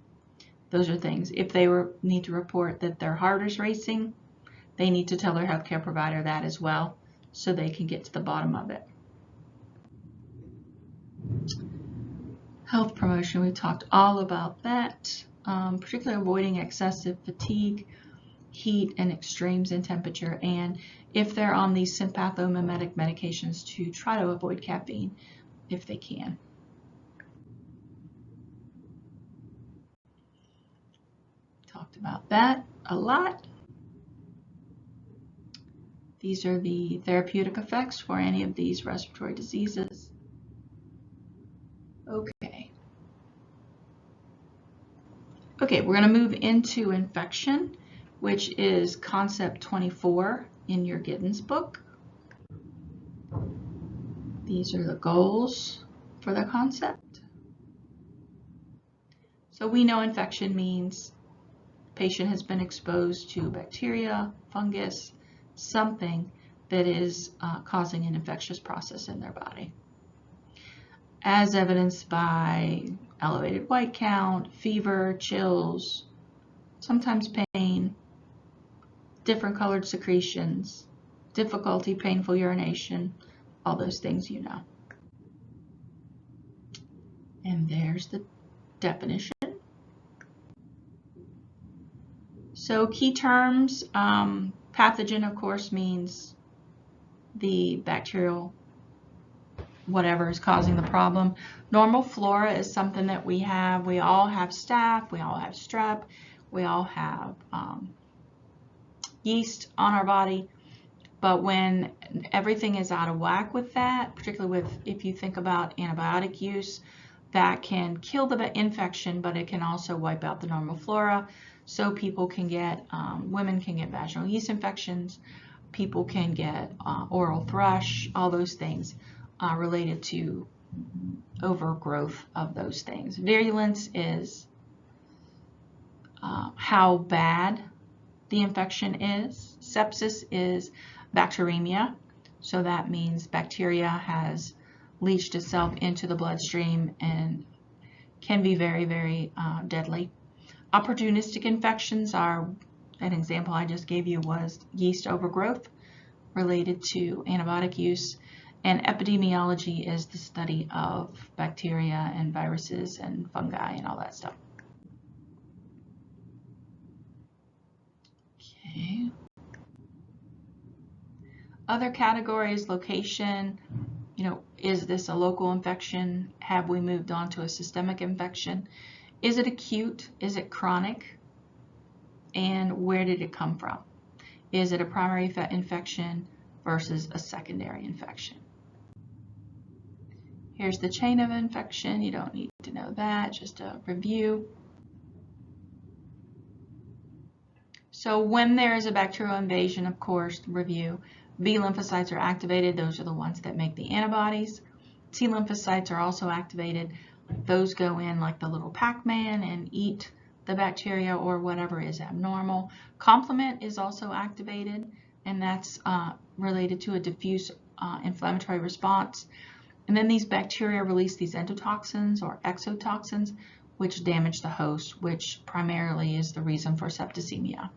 Those are things. If they need to report that their heart is racing, they need to tell their healthcare provider that as well, so they can get to the bottom of it. Health promotion, we talked all about that, particularly avoiding excessive fatigue, heat, and extremes in temperature, and if they're on these sympathomimetic medications, to try to avoid caffeine if they can. Talked about that a lot. These are the therapeutic effects for any of these respiratory diseases. Okay, we're going to move into infection, which is concept 24 in your Giddens book. These are the goals for the concept. So we know infection means patient has been exposed to bacteria, fungus, something that is causing an infectious process in their body, as evidenced by elevated white count, fever, chills, sometimes pain, different colored secretions, difficulty, painful urination, all those things you know. And there's the definition. So key terms, pathogen, of course, means the bacterial whatever is causing the problem. Normal flora is something that we have. We all have staph, we all have strep, we all have yeast on our body. But when everything is out of whack with that, particularly with, if you think about antibiotic use, that can kill the infection, but it can also wipe out the normal flora. So people can get, women can get vaginal yeast infections, people can get oral thrush, all those things related to overgrowth of those things. Virulence is how bad the infection is. Sepsis is bacteremia, so that means bacteria has leached itself into the bloodstream and can be very, very deadly. Opportunistic infections are, an example I just gave you was yeast overgrowth related to antibiotic use. And epidemiology is the study of bacteria and viruses and fungi and all that stuff. Okay. Other categories, location, you know, is this a local infection? Have we moved on to a systemic infection? Is it acute? Is it chronic? And where did it come from? Is it a primary infection versus a secondary infection? Here's the chain of infection. You don't need to know that, just a review. So when there is a bacterial invasion, of course, review, B lymphocytes are activated. Those are the ones that make the antibodies. T lymphocytes are also activated. Those go in like the little Pac-Man and eat the bacteria or whatever is abnormal. Complement is also activated, and that's related to a diffuse inflammatory response. And then these bacteria release these endotoxins or exotoxins, which damage the host, which primarily is the reason for septicemia.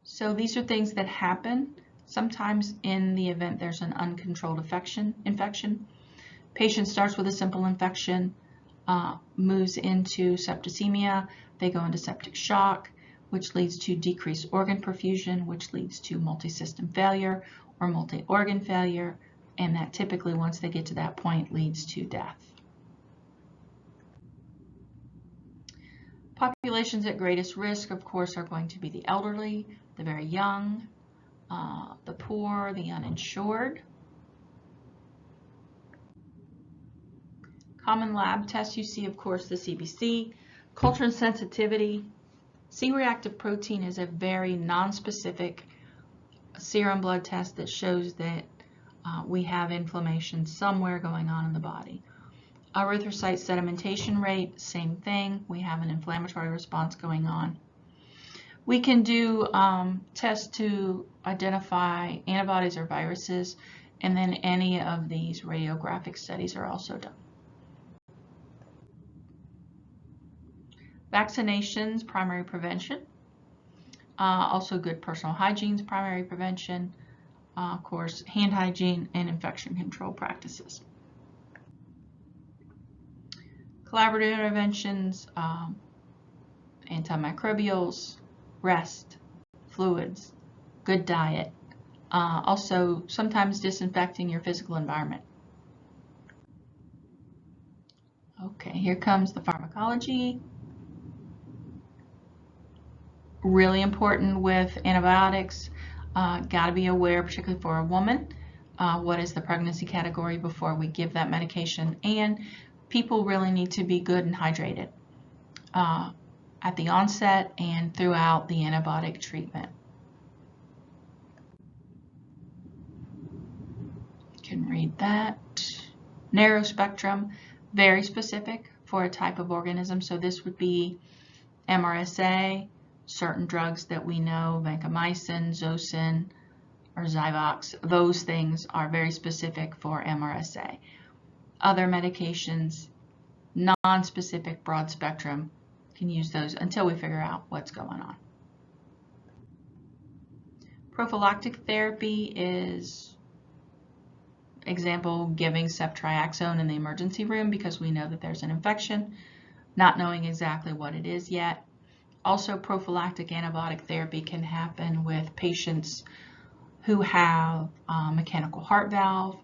So these are things that happen sometimes in the event there's an uncontrolled infection. Patient starts with a simple infection, moves into septicemia, they go into septic shock, which leads to decreased organ perfusion, which leads to multi-system failure or multi-organ failure, and that typically, once they get to that point, leads to death. Populations at greatest risk, of course, are going to be the elderly, the very young, the poor, the uninsured. Common lab tests you see, of course, the CBC, culture and sensitivity. C-reactive protein is a very non-specific serum blood test that shows that we have inflammation somewhere going on in the body. Erythrocyte sedimentation rate, same thing. We have an inflammatory response going on. We can do tests to identify antibodies or viruses, and then any of these radiographic studies are also done. Vaccinations, primary prevention. Also good personal hygiene is primary prevention. Of course, hand hygiene and infection control practices. Collaborative interventions, antimicrobials, rest, fluids, good diet. Also, sometimes disinfecting your physical environment. Okay, here comes the pharmacology. Really important with antibiotics. Got to be aware, particularly for a woman, what is the pregnancy category before we give that medication, and people really need to be good and hydrated at the onset and throughout the antibiotic treatment. You can read that. Narrow spectrum, very specific for a type of organism. So this would be MRSA, certain drugs that we know, vancomycin, Zosyn, or Zyvox. Those things are very specific for MRSA. Other medications, non-specific, broad spectrum, can use those until we figure out what's going on. Prophylactic therapy is, example, giving ceftriaxone in the emergency room because we know that there's an infection, not knowing exactly what it is yet. Also, prophylactic antibiotic therapy can happen with patients who have a mechanical heart valve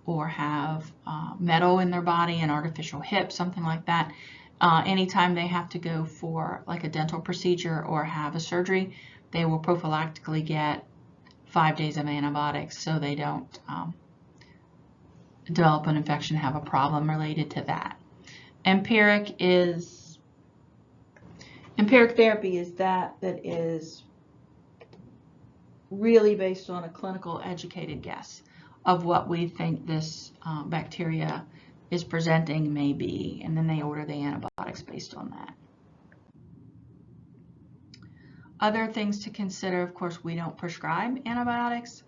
or have metal in their body, an artificial hip, something like that. Anytime they have to go for like a dental procedure or have a surgery, they will prophylactically get 5 days of antibiotics so they don't develop an infection, have a problem related to that. Empiric therapy is that is really based on a clinical educated guess of what we think this bacteria is presenting may be, and then they order the antibiotics based on that. Other things to consider, of course, we don't prescribe antibiotics,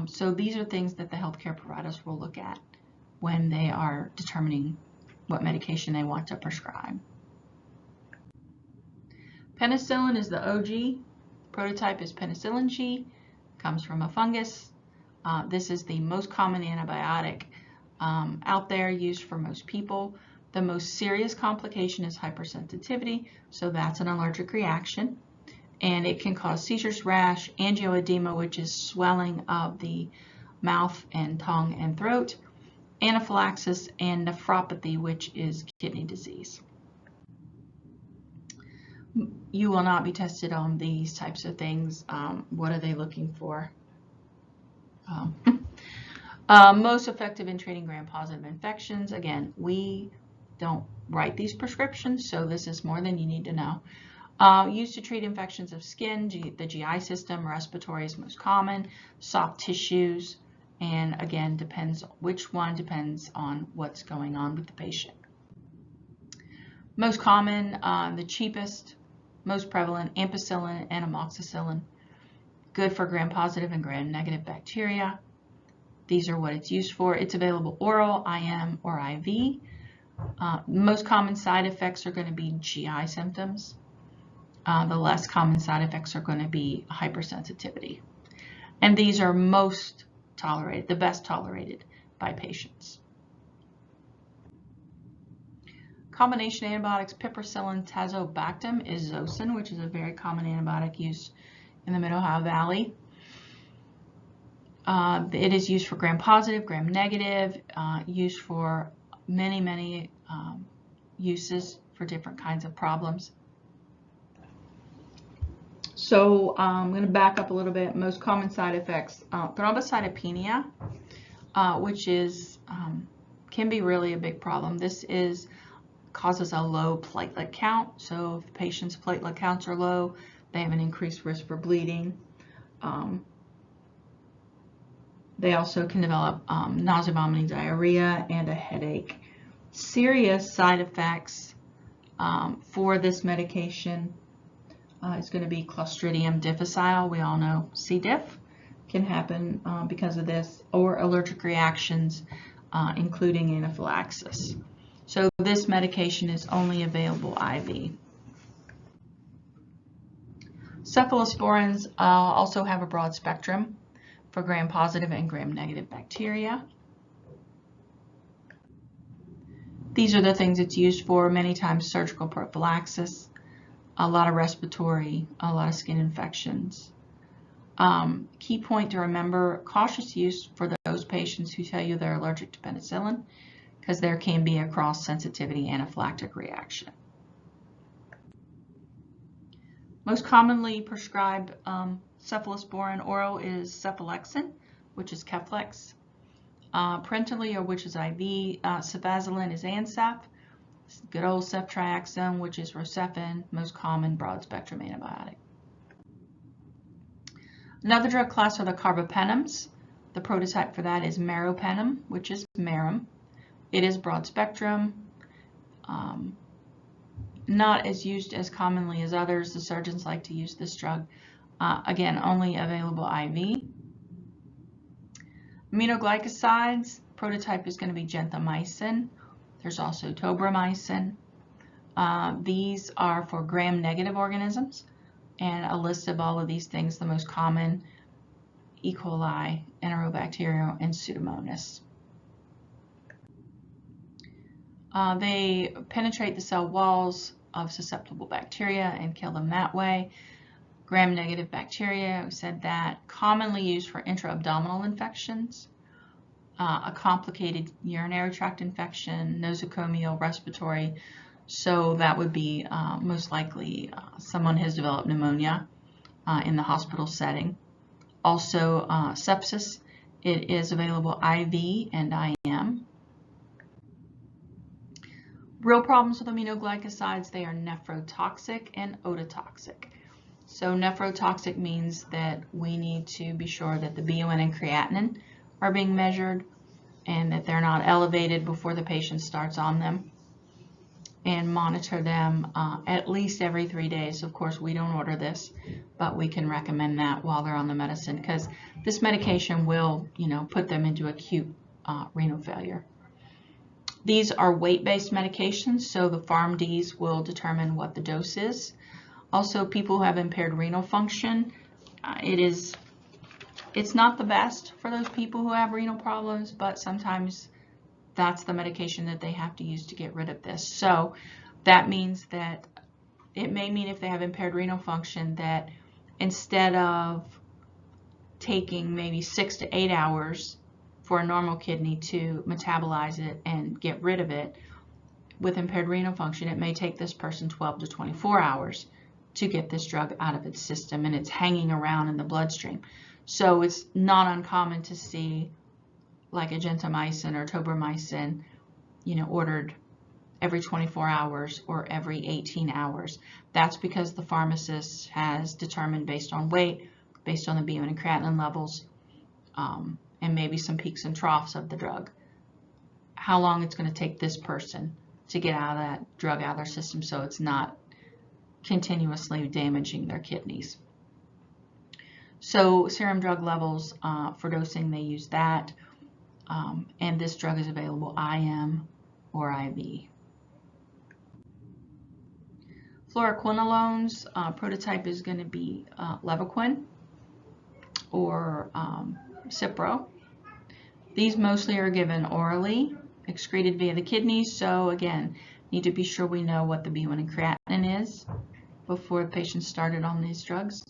so these are things that the healthcare providers will look at when they are determining what medication they want to prescribe. Penicillin is the OG. Prototype is penicillin G, comes from a fungus. This is the most common antibiotic out there, used for most people. The most serious complication is hypersensitivity, so that's an allergic reaction, and it can cause seizures, rash, angioedema, which is swelling of the mouth and tongue and throat, anaphylaxis, and nephropathy, which is kidney disease. You will not be tested on these types of things. What are they looking for? Most effective in treating gram-positive infections. Again, we don't write these prescriptions, so this is more than you need to know. Used to treat infections of skin, the GI system, respiratory is most common, soft tissues, and again, depends on what's going on with the patient. Most common, the cheapest, most prevalent, ampicillin and amoxicillin. Good for gram-positive and gram-negative bacteria. These are what it's used for. It's available oral, IM, or IV. Most common side effects are going to be GI symptoms. The less common side effects are going to be hypersensitivity. And these are most tolerated, the best tolerated by patients. Combination antibiotics, piperacillin, tazobactam, is Zosyn, which is a very common antibiotic used in the Mid-Ohio Valley. It is used for gram-positive, gram-negative, used for many uses for different kinds of problems. So I'm going to back up a little bit. Most common side effects, thrombocytopenia, which is can be really a big problem. This causes a low platelet count. So if the patient's platelet counts are low, they have an increased risk for bleeding. They also can develop nausea, vomiting, diarrhea, and a headache. Serious side effects for this medication is going to be Clostridium difficile. We all know C. diff can happen because of this, or allergic reactions, including anaphylaxis. So this medication is only available IV. Cephalosporins also have a broad spectrum for gram-positive and gram-negative bacteria. These are the things it's used for, many times surgical prophylaxis, a lot of respiratory, a lot of skin infections. Key point to remember, cautious use for those patients who tell you they're allergic to penicillin, because there can be a cross-sensitivity anaphylactic reaction. Most commonly prescribed cephalosporin oral is cephalexin, which is Keflex. Parenterally, or which is IV, cefazolin is Ansef. Good old ceftriaxone, which is Rocephin, most common broad-spectrum antibiotic. Another drug class are the carbapenems. The prototype for that is meropenem, which is Merum. It is broad-spectrum, not as used as commonly as others. The surgeons like to use this drug. Again, only available IV. Aminoglycosides, prototype is going to be gentamicin. There's also tobramycin. These are for gram-negative organisms, and a list of all of these things. The most common E. coli, Enterobacterium, and Pseudomonas. They penetrate the cell walls of susceptible bacteria and kill them that way. Gram-negative bacteria, we said that, commonly used for intra-abdominal infections, a complicated urinary tract infection, nosocomial, respiratory. So that would be most likely someone has developed pneumonia in the hospital setting. Also sepsis, it is available IV and IM. Real problems with aminoglycosides, they are nephrotoxic and ototoxic. So nephrotoxic means that we need to be sure that the BUN and creatinine are being measured and that they're not elevated before the patient starts on them, and monitor them at least every 3 days. Of course, we don't order this, but we can recommend that while they're on the medicine, because this medication will, put them into acute renal failure. These are weight-based medications, so the PharmDs will determine what the dose is. Also, people who have impaired renal function, it's not the best for those people who have renal problems, but sometimes that's the medication that they have to use to get rid of this. So that means that it may mean if they have impaired renal function that instead of taking maybe 6 to 8 hours for a normal kidney to metabolize it and get rid of it, with impaired renal function, it may take this person 12 to 24 hours to get this drug out of its system, and it's hanging around in the bloodstream. So it's not uncommon to see like a gentamicin or tobramycin, ordered every 24 hours or every 18 hours. That's because the pharmacist has determined, based on weight, based on the BUN and creatinine levels, and maybe some peaks and troughs of the drug, how long it's going to take this person to get out of that drug out of their system so it's not continuously damaging their kidneys. So serum drug levels for dosing, they use that. And this drug is available IM or IV. Fluoroquinolones, prototype is going to be Levaquin or Cipro. These mostly are given orally, excreted via the kidneys. So again, need to be sure we know what the BUN and creatinine is before the patient started on these drugs.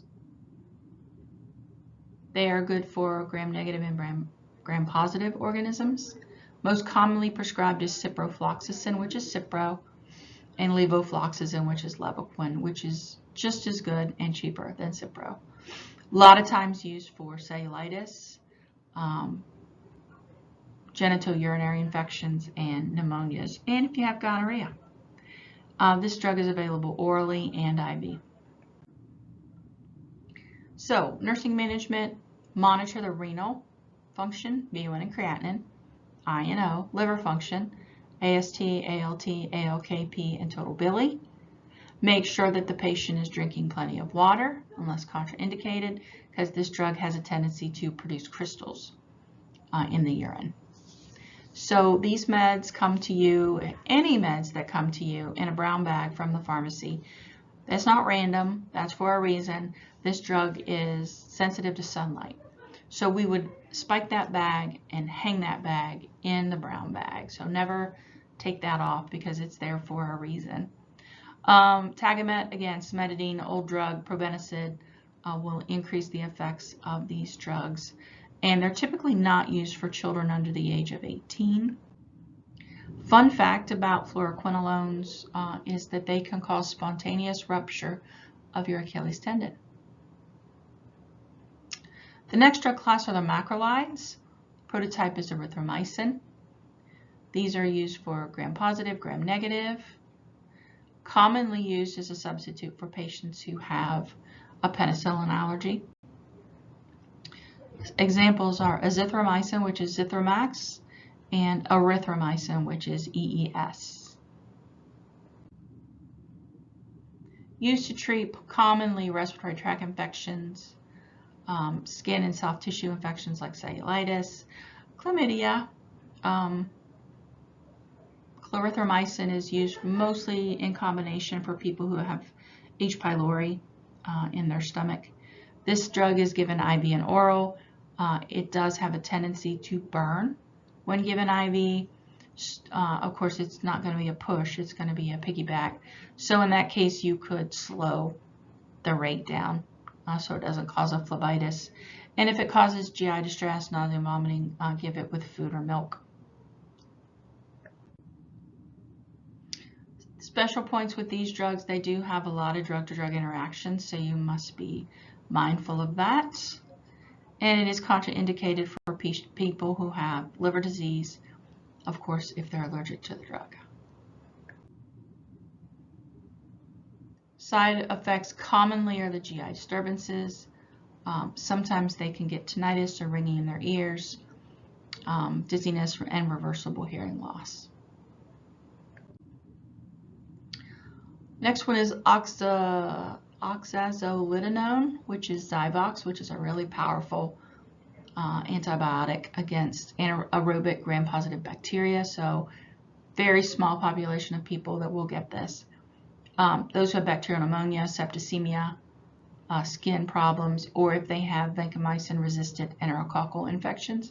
They are good for gram-negative and gram-positive organisms. Most commonly prescribed is ciprofloxacin, which is Cipro, and levofloxacin, which is Levaquin, which is just as good and cheaper than Cipro. A lot of times used for cellulitis, genitourinary infections, and pneumonias, and if you have gonorrhea. This drug is available orally and IV. So, nursing management, monitor the renal function, BUN and creatinine, I and O, liver function, AST, ALT, ALKP, and total bili. Make sure that the patient is drinking plenty of water, unless contraindicated, because this drug has a tendency to produce crystals in the urine. So these meds come to you, any meds that come to you, in a brown bag from the pharmacy. That's not random, that's for a reason. This drug is sensitive to sunlight. So we would spike that bag and hang that bag in the brown bag. So never take that off because it's there for a reason. Tagamet, again, cimetidine, old drug, probenecid, will increase the effects of these drugs. And they're typically not used for children under the age of 18. Fun fact about fluoroquinolones is that they can cause spontaneous rupture of your Achilles tendon. The next drug class are the macrolides. Prototype is erythromycin. These are used for gram-positive, gram-negative. Commonly used as a substitute for patients who have a penicillin allergy. Examples are azithromycin, which is Zithromax, and erythromycin, which is EES. Used to treat commonly respiratory tract infections, skin and soft tissue infections like cellulitis, chlamydia. Clarithromycin is used mostly in combination for people who have H. pylori in their stomach. This drug is given IV and oral. It does have a tendency to burn when given IV. Of course, it's not going to be a push, it's going to be a piggyback. So in that case, you could slow the rate down so it doesn't cause a phlebitis. And if it causes GI distress, nausea, and vomiting, give it with food or milk. Special points with these drugs, they do have a lot of drug-to-drug interactions, so you must be mindful of that. And it is contraindicated for people who have liver disease, of course, if they're allergic to the drug. Side effects commonly are the GI disturbances. Sometimes they can get tinnitus or ringing in their ears, dizziness, and reversible hearing loss. Next one is oxazolidinone, which is Zyvox, which is a really powerful antibiotic against anaerobic gram-positive bacteria. So very small population of people that will get this. Those who have bacterial pneumonia, septicemia, skin problems, or if they have vancomycin-resistant enterococcal infections,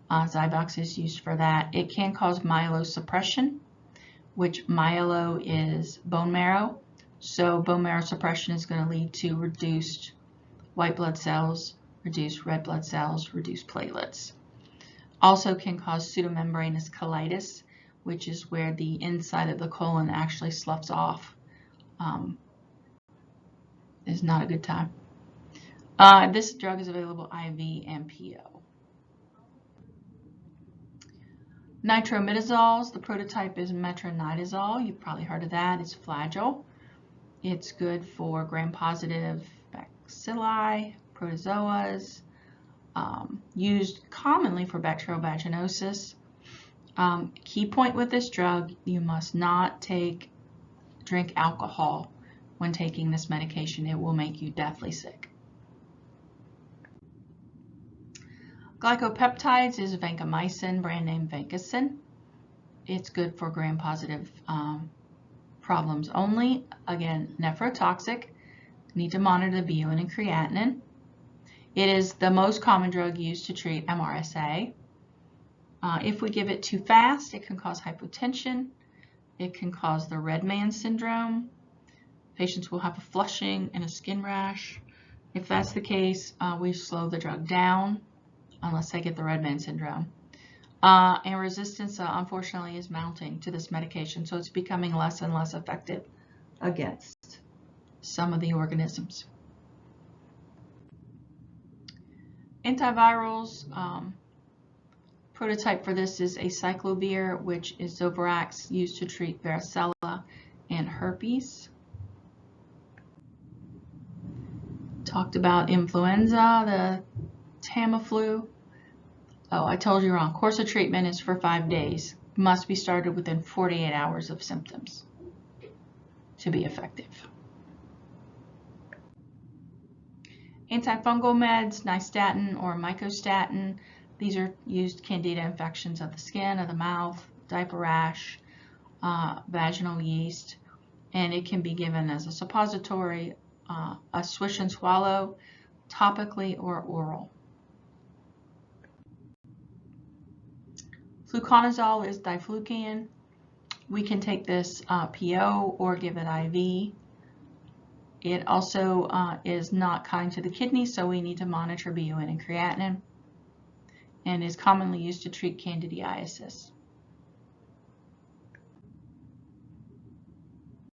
Zyvox is used for that. It can cause myelosuppression, which myelo is bone marrow. So bone marrow suppression is going to lead to reduced white blood cells, reduced red blood cells, reduced platelets. Also can cause pseudomembranous colitis, which is where the inside of the colon actually sloughs off. Is not a good time. This drug is available IV and PO. Nitromidazoles, the prototype is metronidazole. You've probably heard of that. It's Flagyl. It's good for gram-positive bacilli, protozoas, used commonly for bacterial vaginosis. Key point with this drug, you must not drink alcohol when taking this medication. It will make you deathly sick. Glycopeptides is vancomycin, brand name Vancomycin. It's good for gram-positive problems only. Again, nephrotoxic. Need to monitor the BUN and creatinine. It is the most common drug used to treat MRSA. If we give it too fast, it can cause hypotension. It can cause the red man syndrome. Patients will have a flushing and a skin rash. If that's the case, we slow the drug down unless they get the red man syndrome. And resistance, unfortunately, is mounting to this medication, so it's becoming less and less effective against some of the organisms. Antivirals, prototype for this is acyclovir, which is Zovirax, used to treat varicella and herpes. Talked about influenza, the Tamiflu. Oh, I told you wrong. Course of treatment is for 5 days. Must be started within 48 hours of symptoms to be effective. Antifungal meds, nystatin or mycostatin. These are used candida infections of the skin, of the mouth, diaper rash, vaginal yeast, and it can be given as a suppository, a swish and swallow, topically or oral. Fluconazole is diflucan. We can take this PO or give it IV. It also is not kind to the kidney, so we need to monitor BUN and creatinine, and is commonly used to treat candidiasis.